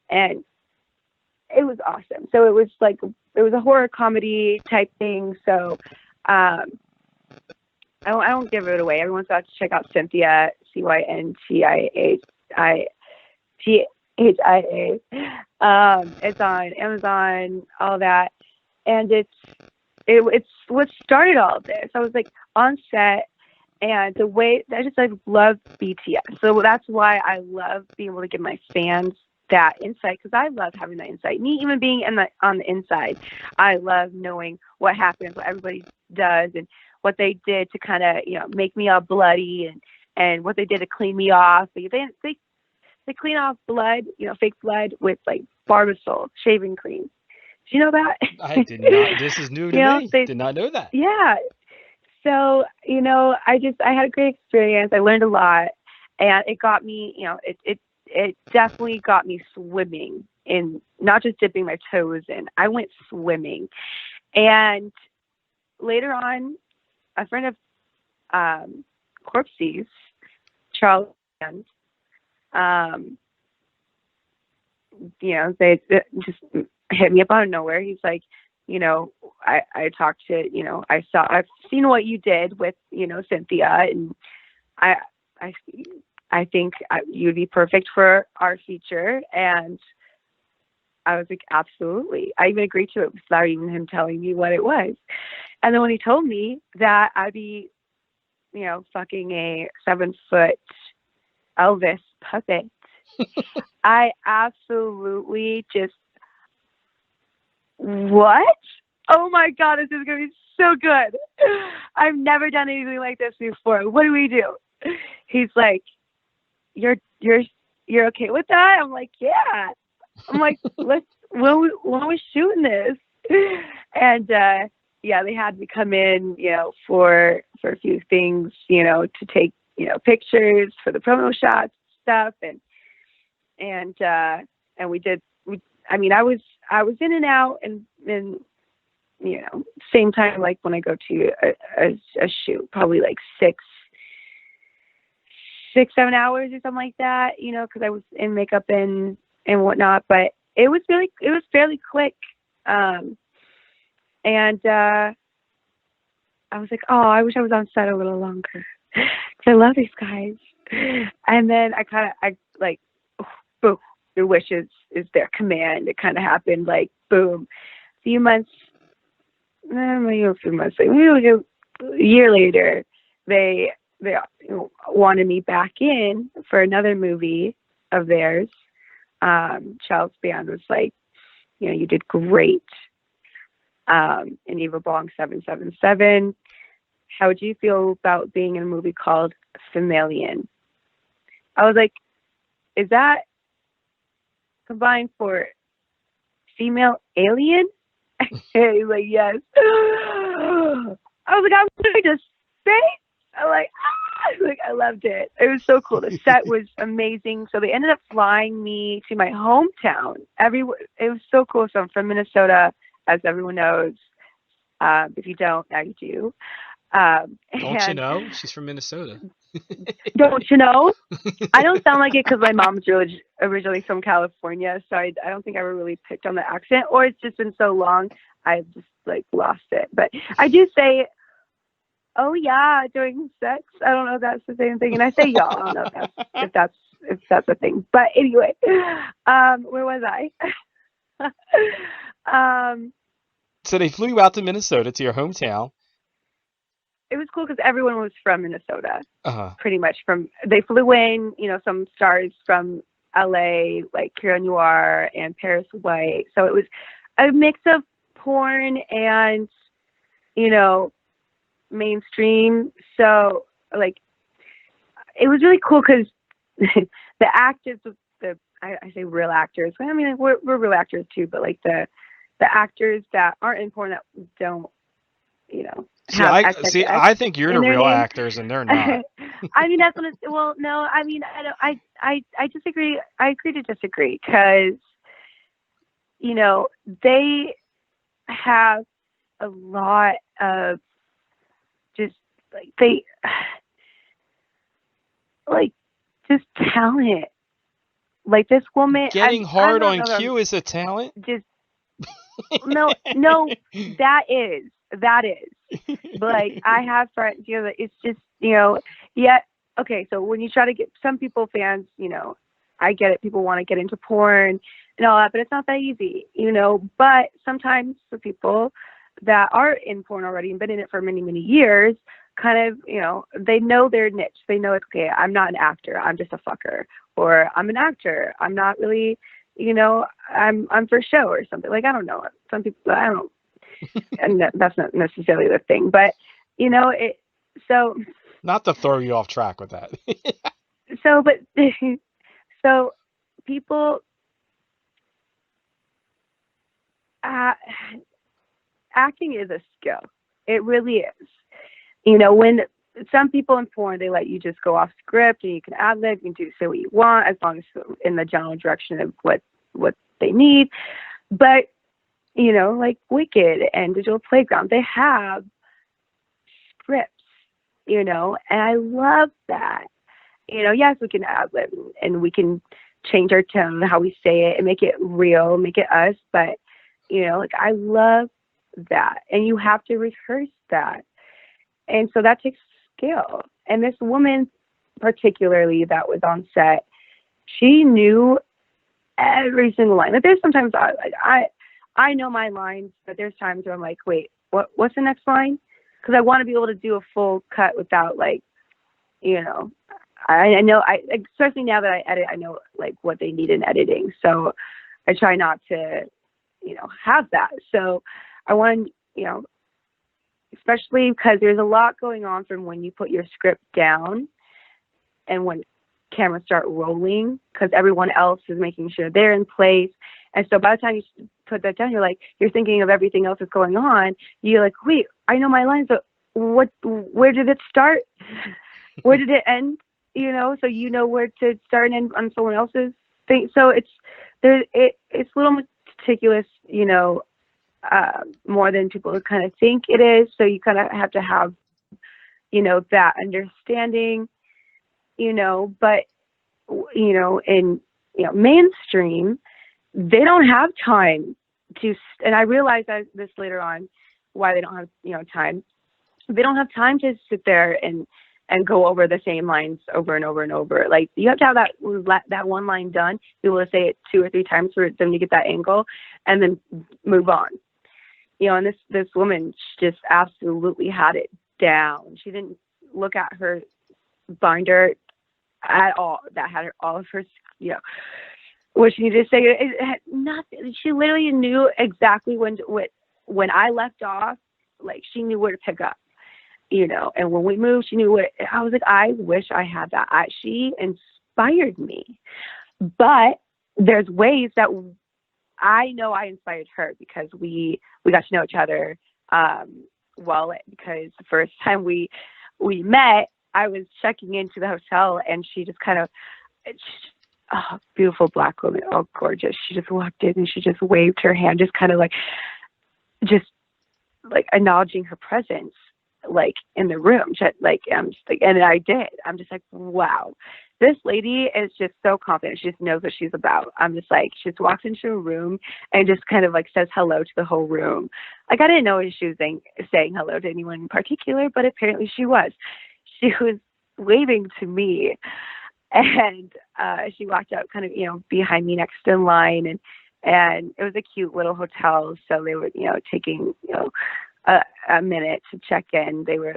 and it was awesome. So it was a horror comedy type thing. So I won't give it away. Everyone's got to check out Cynthia, CYNTIAHIA. It's on Amazon, all that, and it's what started all of this. I was like on set. And the way I love BTS. So that's why I love being able to give my fans that insight, because I love having that insight. Me even being on the inside, I love knowing what happens, what everybody does, and what they did to kind of, you know, make me all bloody, and what they did to clean me off. They clean off blood, you know, fake blood with like Barbasol shaving cream. Do you know that? I did not. This is new to me. Did not know that. Yeah. So, you know, I had a great experience. I learned a lot, and it got me, you know, it definitely got me swimming in, not just dipping my toes in. I went swimming. And later on, a friend of Corpse's, Charles, you know, they just hit me up out of nowhere. He's like, you know, I talked to, you know, I've seen what you did with, you know, Cynthia, and I think you'd be perfect for our feature. And I was like, absolutely. I even agreed to it without even him telling me what it was. And then when he told me that I'd be, you know, fucking a 7-foot Elvis puppet, I absolutely just, what? Oh my God, this is going to be so good. I've never done anything like this before. What do we do? He's like, you're okay with that? I'm like, yeah. I'm like, when we're shooting this. And, yeah, they had me come in, you know, for a few things, you know, to take, you know, pictures for the promo shots stuff. And we did, I was in and out, and you know, same time, like when I go to a shoot, probably like 6-7 hours or something like that, you know, because I was in makeup and whatnot. But it was fairly quick. And I was like, oh, I wish I was on set a little longer, because I love these guys. And then I like, boom, your wish is their command. It kind of happened like, boom. Maybe a few months later, maybe like a year later, they you know, wanted me back in for another movie of theirs. Charles Band was like, you know, you did great. In Eva Bong 777. How would you feel about being in a movie called Familian? I was like, is that combined for female alien? He's like, yes. I was like, I'm going to say. I'm like, I loved it. It was so cool. The set was amazing. So they ended up flying me to my hometown. It was so cool. So I'm from Minnesota, as everyone knows. If you don't, now you do. Don't you know? She's from Minnesota. Don't you know? I don't sound like it because my mom's originally from California, so I don't think I ever really picked on the accent, or it's just been so long, I've just like lost it. But I do say oh yeah, during sex. I don't know if that's the same thing. And I say y'all. I don't know if that's a thing. But anyway, where was I? um, So they flew you out to Minnesota, to your hometown. it was cool because everyone was from Minnesota, Uh-huh. pretty much. They flew in, some stars from LA, like Kira Noir and Paris White. So it was a mix of porn and, you know, mainstream. So like, it was really cool because the actors, I say real actors. I mean, like, we're real actors too, but like the actors that aren't in porn that don't, See, have I XXX think you're the in their real name. actors and they're not. I mean, that's what it's, well, no, I mean, I don't, I disagree. I agree to disagree because, they have a lot of just like, like, just talent. Like this woman, Getting I hard don't on know that I'm cue is a talent. just, no, that is, but like I have friends, it's just, yeah. Okay. So when you try to get some people fans, I get it. People want to get into porn and all that, but it's not that easy, but sometimes the people that are in porn already and been in it for many, many years kind of, they know their niche. They know, okay, I'm not an actor. I'm just a fucker, or I'm an actor. I'm not really, I'm for show or something. Like, I don't know. Some people, I don't, and that's not necessarily the thing, but so, Not to throw you off track with that. but, so people, uh, acting is a skill. It really is. When some people in porn, they let you just go off script and you can ad lib, you can say what you want as long as in the general direction of what they need. But, like Wicked and Digital Playground, they have scripts, and I love that. Yes, we can ad lib and we can change our tone, how we say it, and make it real, make it us. But, like I love that. And you have to rehearse that. And so that takes skill. And this woman, particularly that was on set, she knew every single line. Like there's sometimes I know my lines, but there's times where I'm like, wait, what's the next line? Because I want to be able to do a full cut without like, I know especially now that I edit, I know like what they need in editing. So I try not to, have that. So I want, especially because there's a lot going on from when you put your script down and when cameras start rolling, because everyone else is making sure they're in place. And so by the time you put that down, you're thinking of everything else that's going on. You're like, wait, I know my lines, but where did it start? Where did it end? So where to start and end on someone else's thing. So it's a little meticulous, more than people kind of think it is. So you kind of have to have, that understanding, but, in, mainstream, they don't have time to, and I realized this later on, why they don't have, time. They don't have time to sit there and go over the same lines over and over and over. Like you have to have that one line done, be able to say it 2 or 3 times for them to get that angle and then move on. And this woman just absolutely had it down. She didn't look at her binder at all. That had all of her, what she needed to say. It had nothing. She literally knew exactly when I left off, like she knew where to pick up, and when we moved, she knew what, I was like, I wish I had that. She inspired me, but there's ways that I know I inspired her because we got to know each other, because the first time we met, I was checking into the hotel and she just kind of, beautiful black woman, gorgeous. She just walked in and she just waved her hand, just kind of like acknowledging her presence, like in the room. I'm just like, and I did. I'm just like, wow. This lady is just so confident. She just knows what she's about. I'm just like, she just walks into a room and just kind of like says hello to the whole room. Like, I didn't know if she was saying hello to anyone in particular, but apparently she was. She was waving to me, and she walked out kind of, behind me next in line, and it was a cute little hotel. So they were, taking, a minute to check in. They were,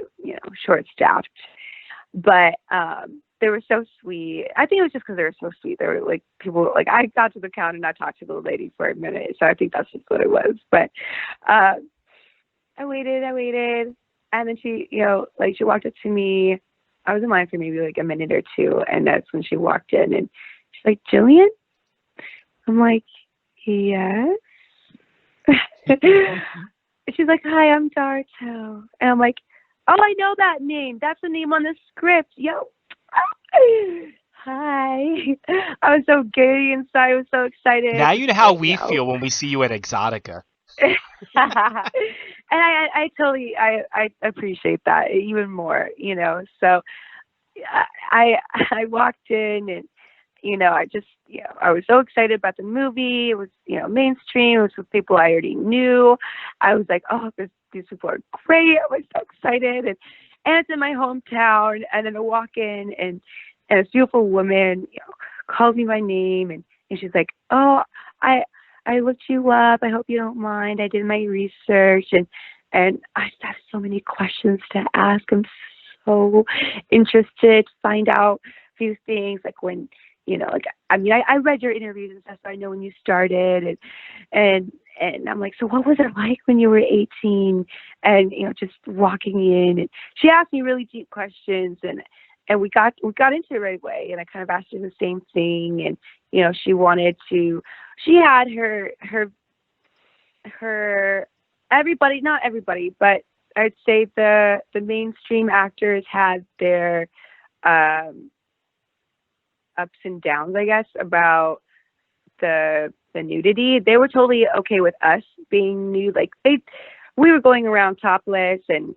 short staffed, but, they were so sweet. I think it was just because they were so sweet. They were like people, like I got to the counter and I talked to the lady for a minute. So I think that's just what it was. But I waited. And then she, she walked up to me. I was in line for maybe like a minute or two. And that's when she walked in and she's like, Jillian? I'm like, yes. She's like, hi, I'm Darto. And I'm like, oh, I know that name. That's the name on the script. Yo. Hi. I was so giddy inside. I was so excited. Now you know how we feel when we see you at Exotica. And I totally I appreciate that even more, So I walked in and I was so excited about the movie. It was mainstream. It was with people I already knew. I was like, oh, these people are great. I was so excited, and it's in my hometown. And then I walk in, and this beautiful woman calls me by name, and she's like, oh, I looked you up. I hope you don't mind. I did my research, and I just have so many questions to ask. I'm so interested to find out a few things, like when, I read your interviews and stuff, so I know when you started, and I'm like, so what was it like when you were 18? And just walking in, and she asked me really deep questions, and we got into it right away. And I kind of asked her the same thing, and she had her everybody, not everybody, but I'd say the mainstream actors had their ups and downs, I guess, about the nudity. They were totally okay with us being nude. Like we were going around topless, and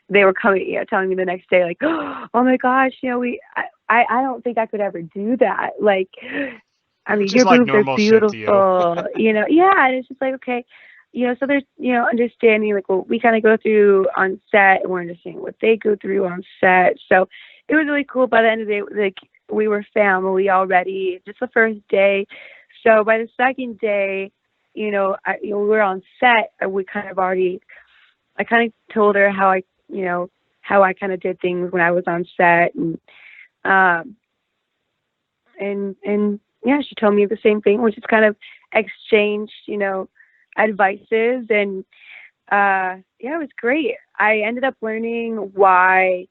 they were coming, telling me the next day, like, oh my gosh, I don't think I could ever do that. Like, I mean, your boobs are beautiful, yeah. And it's just like, okay, so there's, understanding, like, what we kind of go through on set, and we're understanding what they go through on set. So it was really cool. By the end of the day, like, we were family already, just the first day. So by the second day, we were on set, and I kind of told her how I kind of did things when I was on set, and yeah, she told me the same thing. We just kind of exchanged, advices, and it was great. I ended up learning why,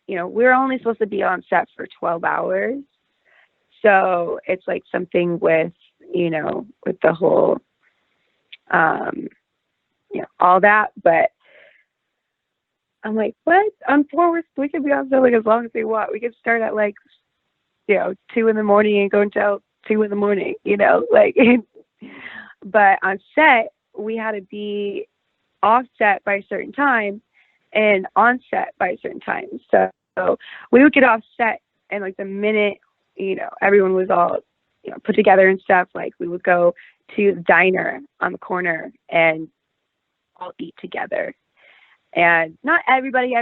we were only supposed to be on set for 12 hours. So it's like something with, with the whole, all that. But I'm like, what? On 4 weeks, we could be on set like as long as we want. We could start at like, 2 a.m. and go until 2 a.m, like, but on set, we had to be off set by a certain time and on set by a certain time. So we would get off set, and like the minute, everyone was all, put together and stuff, like we would go to the diner on the corner and all eat together. And not everybody,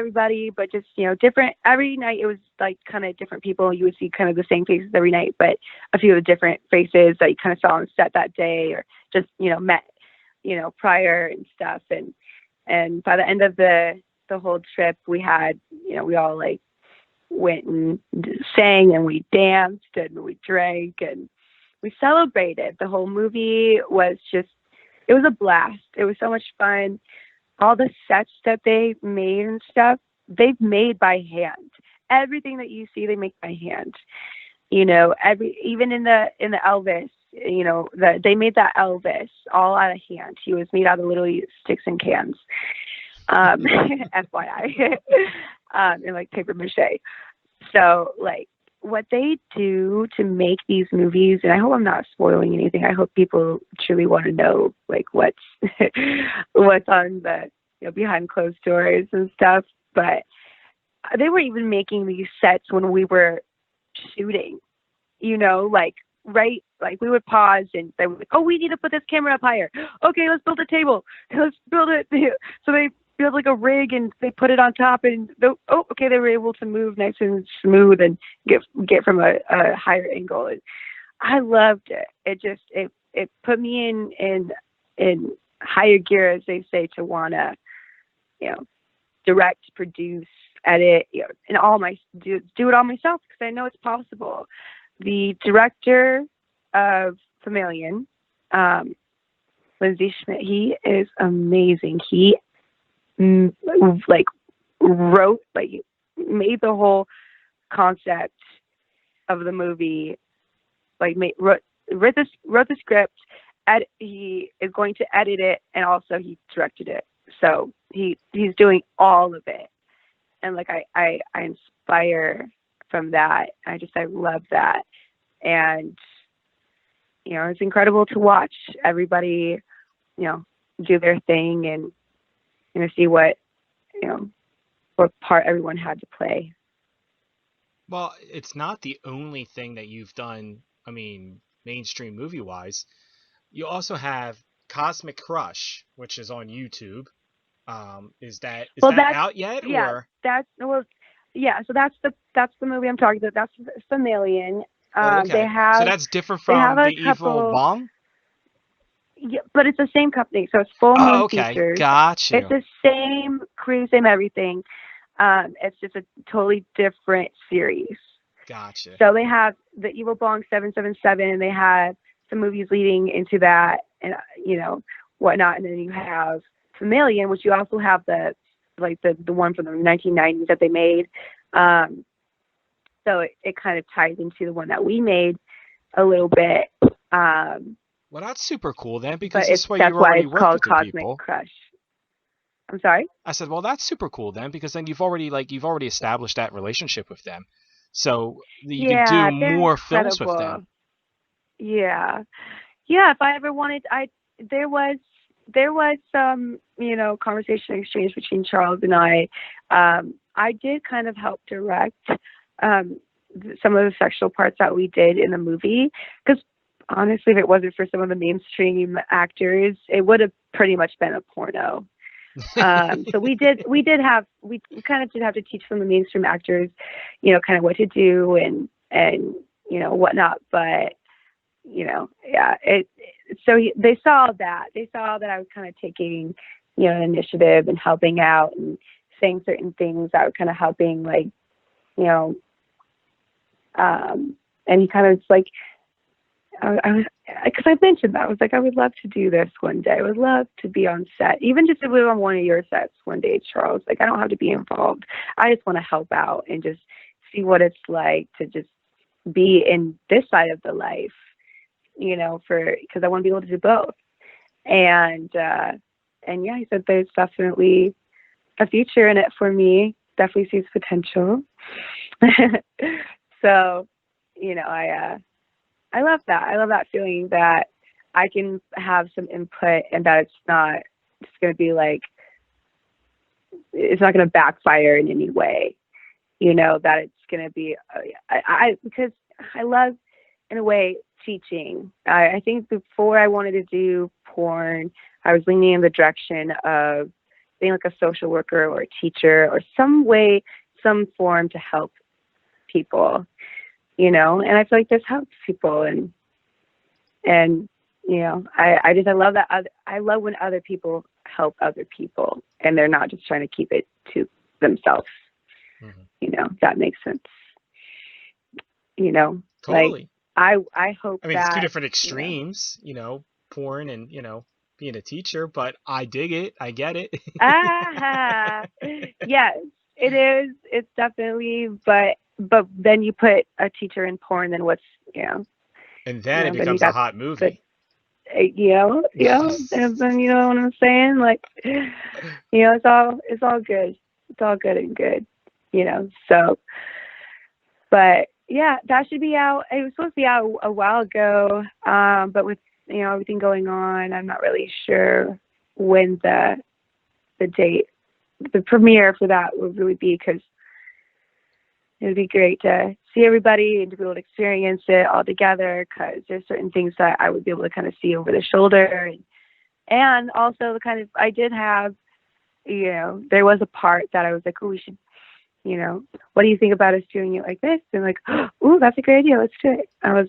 but just, different. Every night it was like kind of different people. You would see kind of the same faces every night, but a few of the different faces that you kind of saw on set that day, or just, met, prior and stuff. And by the end of the whole trip, we had, we all like went and sang, and we danced, and we drank, and we celebrated. The whole movie was just, it was a blast. It was so much fun. All the sets that they made and stuff, they've made by hand. Everything that you see, they make by hand. Even in the Elvis, they made that Elvis all out of hand. He was made out of literally sticks and cans. FYI, and like paper mache. So like what they do to make these movies, and I hope I'm not spoiling anything. I hope people truly want to know like what's on the behind closed doors and stuff. But they were even making these sets when we were shooting, like, right, like we would pause and they would, oh, we need to put this camera up higher. Okay, let's build a table. Let's build it. So they build like a rig and they put it on top and okay, they were able to move nice and smooth and get from a higher angle. And I loved it. It put me in higher gear, as they say, to wanna, direct, produce, edit, and do it all myself, because I know it's possible. The director of Chameleon, Lindsay Schmidt, he is amazing. He made the whole concept of the movie, wrote the script. He is going to edit it, and also he directed it. So he's doing all of it, and like I inspire from that. I love that, and it's incredible to watch everybody do their thing and see what part everyone had to play. Well, it's not the only thing that you've done. I mean, mainstream movie wise, you also have Cosmic Crush, which is on YouTube. Is that out yet? Yeah, or? So that's the movie I'm talking about. That's Chameleon. Okay. They have, so that's different from the Evil Bong? Yeah, but it's the same company, so it's Full Moon Features. Gotcha. It's the same crew, same everything. It's just a totally different series. Gotcha. So they have the Evil Bong 777, and they have some movies leading into that, and whatnot. And then you have Chameleon, which you also have the one from the 1990s that they made. So it kind of ties into the one that we made a little bit. Well, that's super cool then, because that's why you already worked with the Cosmic people. Crush. I'm sorry? I said, well, that's super cool then, because then you've already established that relationship with them, so you can do more films with them. Yeah. If I ever wanted, there was some conversation exchange between Charles and I. I did kind of help direct some of the sexual parts that we did in the movie, because honestly, if it wasn't for some of the mainstream actors, it would have pretty much been a porno. So we kind of did have to teach some of the mainstream actors, kind of what to do and whatnot. But they saw that I was kind of taking an initiative and helping out and saying certain things that were kind of helping, like and he kind of like, because I mentioned that, I was like, I would love to do this one day. I would love to be on set, even just to live on one of your sets one day, Charles. Like, I don't have to be involved. I just want to help out and just see what it's like to just be in this side of the life, because I want to be able to do both. And yeah, he said there's definitely a future in it for me. Definitely sees potential. So, I love that. I love that feeling that I can have some input and that it's not just going to be like, it's not going to backfire in any way, that it's going to be, because I love, in a way, teaching. I think before I wanted to do porn, I was leaning in the direction of being like a social worker or a teacher or some way, some form to help people, and I feel like this helps people, and I love that. I love when other people help other people and they're not just trying to keep it to themselves. Mm-hmm. That makes sense. Totally. Like I hope. I mean, it's two different extremes, porn and being a teacher, but I dig it. I get it. Yes, it is. It's definitely, but then you put a teacher in porn, then what's, and then it becomes a hot movie. And then, you know what I'm saying? Like, it's all good. It's all good and good, so, but yeah, that should be out. It was supposed to be out a while ago. But with, everything going on, I'm not really sure when the date, the premiere for that would really be, because It would be great to see everybody and to be able to experience it all together, because there's certain things that I would be able to kind of see over the shoulder. And also the kind of, I did have, there was a part that I was like, oh, we should, what do you think about us doing it like this? And like, oh, that's a great idea. Let's do it. I was,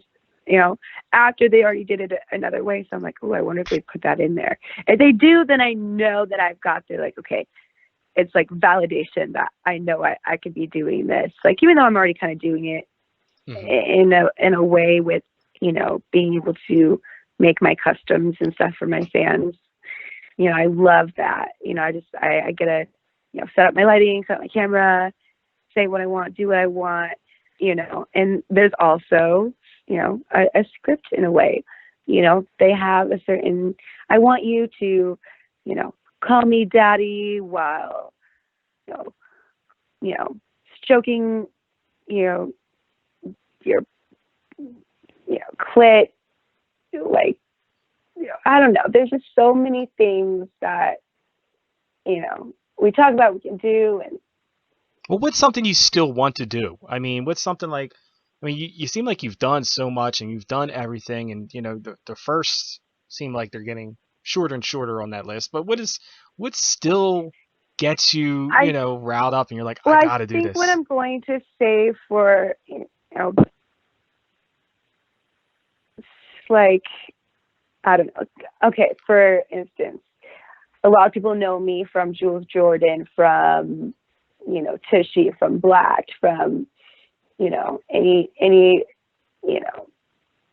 after they already did it another way. So I'm like, oh, I wonder if they put that in there. If they do, then I know that I've got to, like, okay, it's like validation that I know I could be doing this. Like, even though I'm already kind of doing it in a way with, being able to make my customs and stuff for my fans. I love that. I get to, set up my lighting, set up my camera, say what I want, do what I want, and there's also, a script in a way. They have a certain, I want you to, call me daddy while, stroking, your, clit, like, I don't know. There's just so many things that, we talk about we can do. And well, what's something you still want to do? I mean, what's something like, you seem like you've done so much and you've done everything, and, the first seem like they're getting shorter and shorter on that list, but what still gets you, riled up and you're like, I gotta do this? I think what I'm going to say for, like, I don't know. Okay, for instance, a lot of people know me from Jules Jordan, from, Tushy, from Black, from, any,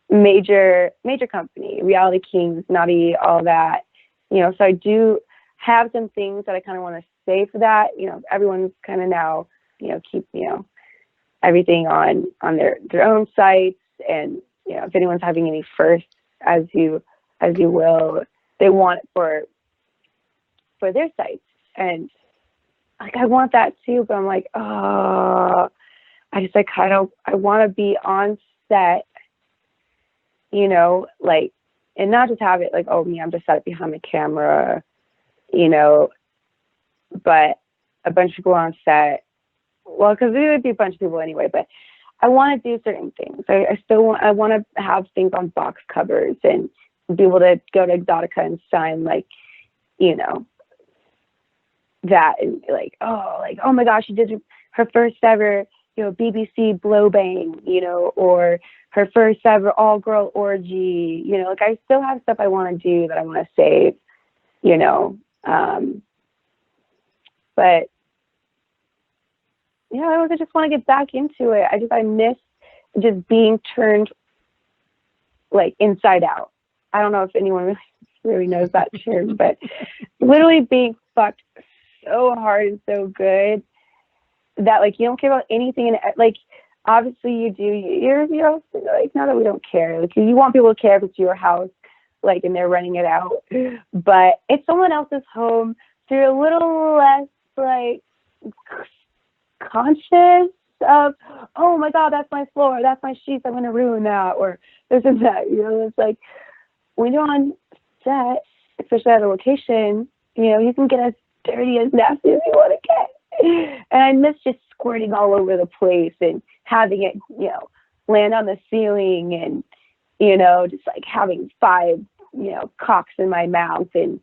major company, Reality Kings, Naughty, all that, so I do have some things that I kind of want to say for that. Everyone's kind of now, keep, everything on their own sites. And, if anyone's having any firsts, as you will, they want it for their sites. And like, I want that too, but I'm like, oh, I just like, I want to be on set, like, and not just have it like, oh, me, I'm just set behind the camera, but a bunch of people on set. Well, because there would be a bunch of people anyway, but I want to do certain things. I want to have things on box covers and be able to go to Exotica and sign, like, that, and like, oh my gosh, she did her first ever, BBC blow bang, or her first ever all girl orgy, like, I still have stuff I want to do that I want to save, but I also just want to get back into it. I miss just being turned, like, inside out. I don't know if anyone really knows that term, but literally being fucked so hard and so good that, like, you don't care about anything. And, like, obviously you do. You're like, not that we don't care. Like, you want people to care if it's your house, like, and they're renting it out. But it's someone else's home, so you're a little less, like, conscious of, oh my God, that's my floor, that's my sheets, I'm gonna ruin that, or this and that. It's like, when you're on set, especially at a location, you can get as dirty, as nasty as you want to get. And I miss just squirting all over the place and having it, land on the ceiling, and, just like having 5, cocks in my mouth, and,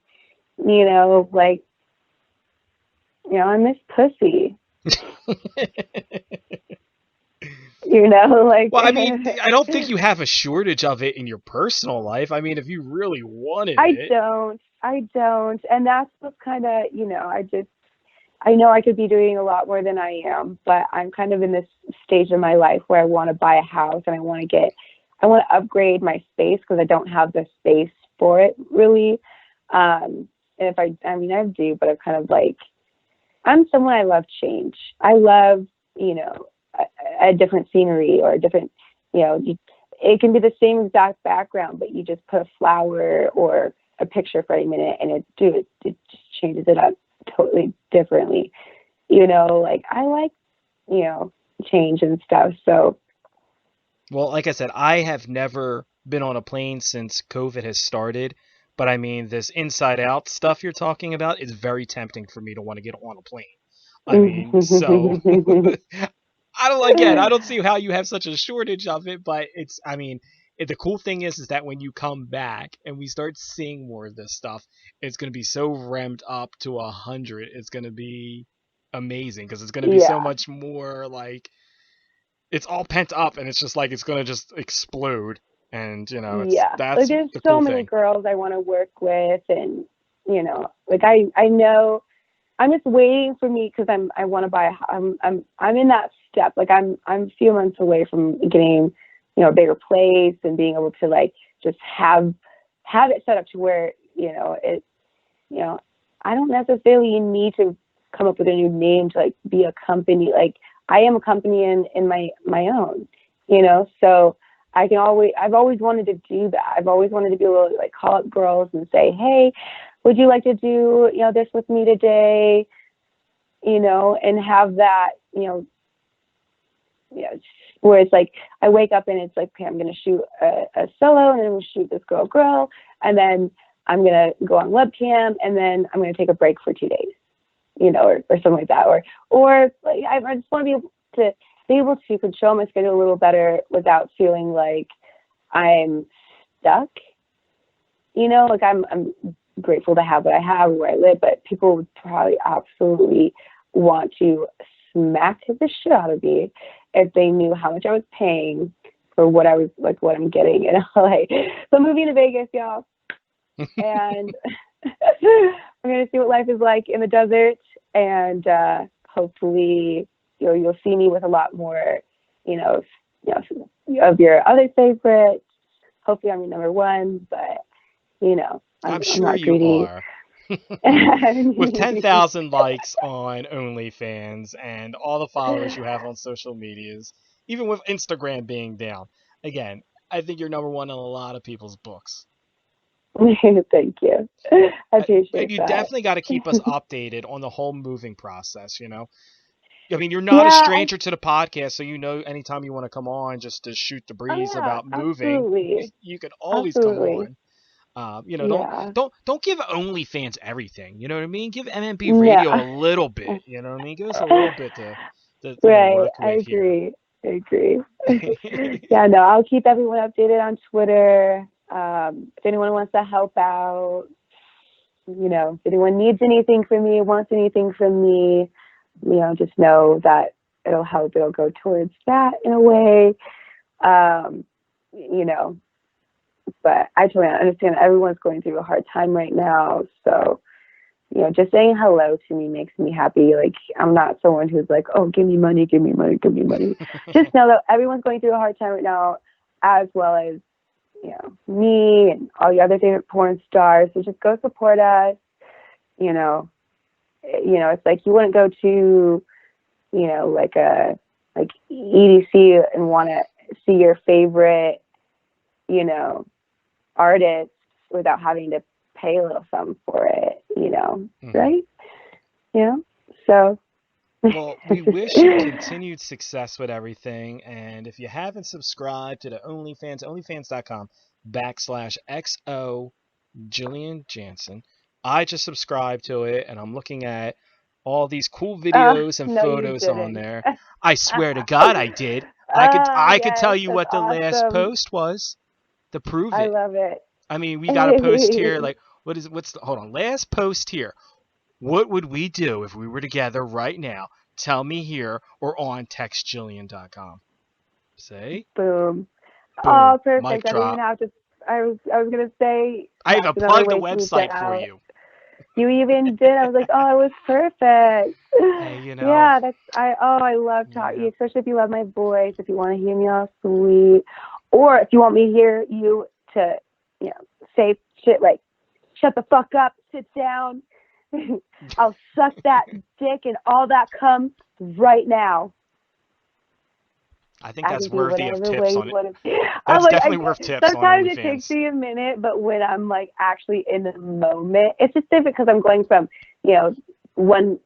like, I miss pussy. Like, well, I mean, I don't think you have a shortage of it in your personal life. I mean, if you really wanted I it. don't. And that's what's kind of, I know I could be doing a lot more than I am, but I'm kind of in this stage of my life where I want to buy a house, and I want to upgrade my space, because I don't have the space for it, really. And if I do, but I'm kind of like, I'm someone, I love change. I love, a different scenery, or a different, it can be the same exact background, but you just put a flower or a picture frame in it, and it just changes it up totally differently. Like, I like, change and stuff. So, well, like I said, I have never been on a plane since COVID has started. But I mean, this inside out stuff you're talking about is very tempting for me to want to get on a plane. I mean, so I don't see how you have such a shortage of it, but the cool thing is that when you come back and we start seeing more of this stuff, it's going to be so ramped up to 100. It's going to be amazing because it's going to be so Yeah. much more like it's all pent up and it's just like it's going to just explode. And Yeah. Like that's there's the so cool many thing. girls I want to work with, and like I know I'm just waiting for me because I want to buy I'm in that step. Like I'm a few months away from getting a bigger place and being able to like just have it set up to where it I don't necessarily need to come up with a new name to like be a company. Like I am a company in my own, so I've always wanted to do that. I've always wanted to be able to like call up girls and say, hey, would you like to do, this with me today? And have that, where it's like, I wake up and it's like, okay, I'm going to shoot a solo and then we'll shoot this girl. And then I'm going to go on webcam and then I'm going to take a break for 2 days, or something like that. Or like, I just want to be able to control my schedule a little better without feeling like I'm stuck, like I'm grateful to have what I have where I live, but people would probably absolutely want to smack the shit out of me if they knew how much I was paying for what I'm getting in LA. So I'm moving to Vegas, y'all. And I'm going to see what life is like in the desert. And hopefully, you'll see me with a lot more, of your other favorites. Hopefully I'm your number one, but, I'm I'm sure not you greedy. are. With 10,000 likes on OnlyFans and all the followers you have on social medias, even with Instagram being down, again, I think you're number one in a lot of people's books. Thank you. I appreciate And you that. definitely got to keep us updated on the whole moving process, I mean, you're not a Yeah, stranger to the podcast, so anytime you want to come on just to shoot the breeze yeah, about moving, absolutely. you could always come Absolutely. on. Yeah. Don't give OnlyFans everything. You know what I mean? Give MMB Radio Yeah. a little bit. You know what I mean? Give us a little bit to Right. work I with here. agree. Yeah, no, I'll keep everyone updated on Twitter. If anyone wants to help out, if anyone needs anything from me, wants anything from me, just know that it'll help. It'll go towards that in a way. Um, you know, but I totally understand everyone's going through a hard time right now. So, just saying hello to me makes me happy. Like, I'm not someone who's like, oh, give me money, give me money, give me money. Just know that everyone's going through a hard time right now, as well as, me and all your other favorite porn stars. So just go support us. It's like you wouldn't go to, like EDC and want to see your favorite, artist without having to pay a little something for it, Mm-hmm. right? So. Well, we wish you continued success with everything. And if you haven't subscribed to the OnlyFans, onlyfans.com/XO Jillian Janson, I just subscribed to it and I'm looking at all these cool videos and No, you photos on didn't. there. I swear to God I did. I could tell Yes, you that's what the last awesome. post was to prove I it. love it. I mean, we got a post here like hold on, last post here. What would we do if we were together right now? Tell me here or on textjillian.com. Say, Boom. boom, Oh, perfect. mic I didn't even drop. have to. I was gonna say I even that's another plugged the way to get website for out. you. You even did. I was like, oh, it was perfect. Hey, Yeah, I love talking, yeah. especially if you love my voice, if you want to hear me all sweet, or if you want me to hear you to, say shit like, shut the fuck up, sit down. I'll suck that dick and all that cum right now. I think I that's can do worthy of whatever way tips you on it. want to. I'm That's like, definitely worth tips on sometimes it takes OnlyFans. me a minute, but when I'm like actually in the moment, it's just different because I'm going from, one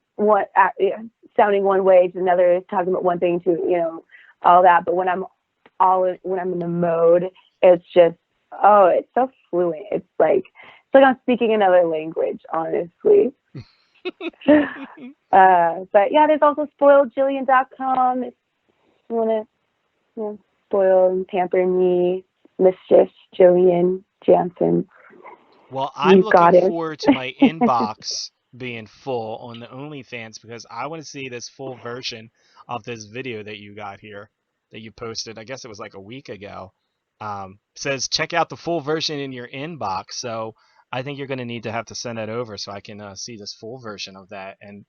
sounding one way to another, talking about one thing to, all that. But when I'm in the mode, it's just, it's so fluent. It's like I'm speaking another language, honestly. But yeah, there's also spoiledjillian.com. want to, spoil and pamper me, Mistress Jillian Janson. Well, I'm You got looking it. forward to my inbox being full on the OnlyFans because I want to see this full version of this video that you got here that you posted. I guess it was like a week ago. Says check out the full version in your inbox. So I think you're going to need to have to send that over so I can see this full version of that. And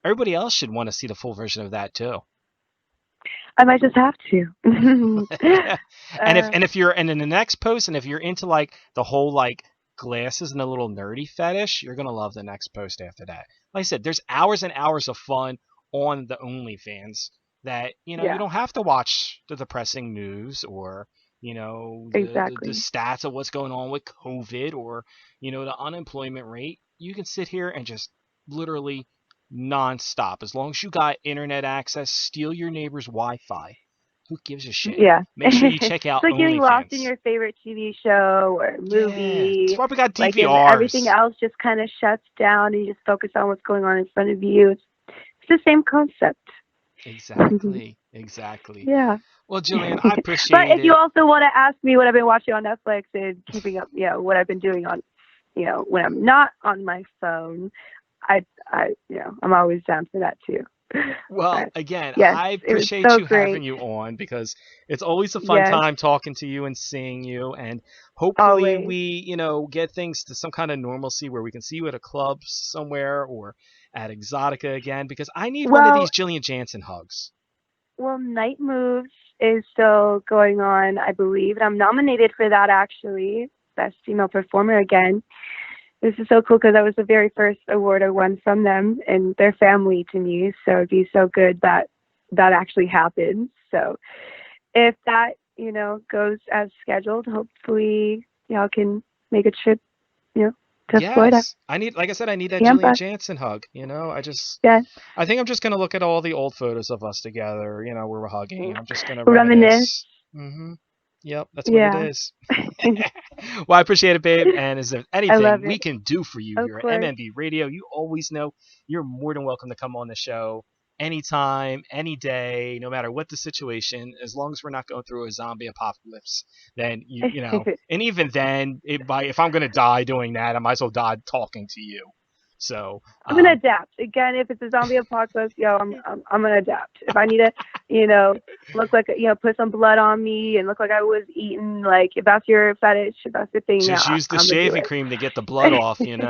everybody else should want to see the full version of that too. I might just have to. And if you're and in the next post, and if you're into like the whole like glasses and a little nerdy fetish, you're gonna love the next post after that. Like I said, there's hours and hours of fun on the OnlyFans that you Yeah. don't have to watch the depressing news or the Exactly. stats of what's going on with COVID or the unemployment rate. You can sit here and just literally nonstop. As long as you got internet access, steal your neighbor's Wi-Fi. Who gives a shit? Yeah. Make sure you check out It's like getting lost in OnlyFans. your favorite TV show or Yeah, that's movie. why we got Like, and DVRs. everything else just kind of shuts down and you just focus on what's going on in front of you. It's the same concept. Exactly. Yeah. Well, Jillian, I appreciate But if it. you also want to ask me what I've been watching on Netflix and keeping up, what I've been doing on, when I'm not on my phone, I'm always down for that too. Well, But, again, yes, I it was appreciate so you great. having you on because it's always a fun Yes, time talking to you and seeing you. And hopefully always. we, get things to some kind of normalcy where we can see you at a club somewhere or at Exotica again because I need one of Well, these Jillian Janson hugs. Night Moves is still going on, I believe. And I'm nominated for that, actually. Best Female Performer again. This is so cool because that was the very first award I won from them and their family to me. So it'd be so good that that actually happens. So if that, goes as scheduled, hopefully y'all can make a trip, to Florida. Yes, like I said, I need that Tampa. Jillian Janson hug. Yes. I think I'm just gonna look at all the old photos of us together. Where we're hugging, and I'm just gonna Reminisce. reminisce. Yep, that's what Yeah. it is. Well, I appreciate it, babe. And is there I anything love we it. can do for you Of here at course. MMB Radio? You always know you're more than welcome to come on the show anytime, any day, no matter what the situation. As long as we're not going through a zombie apocalypse, then and even then, if I'm gonna die doing that, I might as well die talking to you. So I'm gonna adapt. Again, if it's a zombie apocalypse, I'm gonna adapt. If I need to, look like put some blood on me and look like I was eaten, like if that's your fetish, if that's your thing, just use the I'm gonna do shaving it. cream to get the blood off, and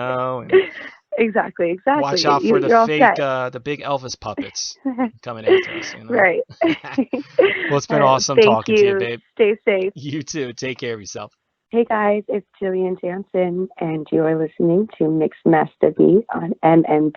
Exactly. watch out for the You're all fake, set. the big Elvis puppets coming after us. Right. Well, it's been All right. awesome Thank talking to you, you. babe. Stay safe. You too. Take care of yourself. Hey guys, it's Jillian Janson, and you are listening to Mixed Master B on MMB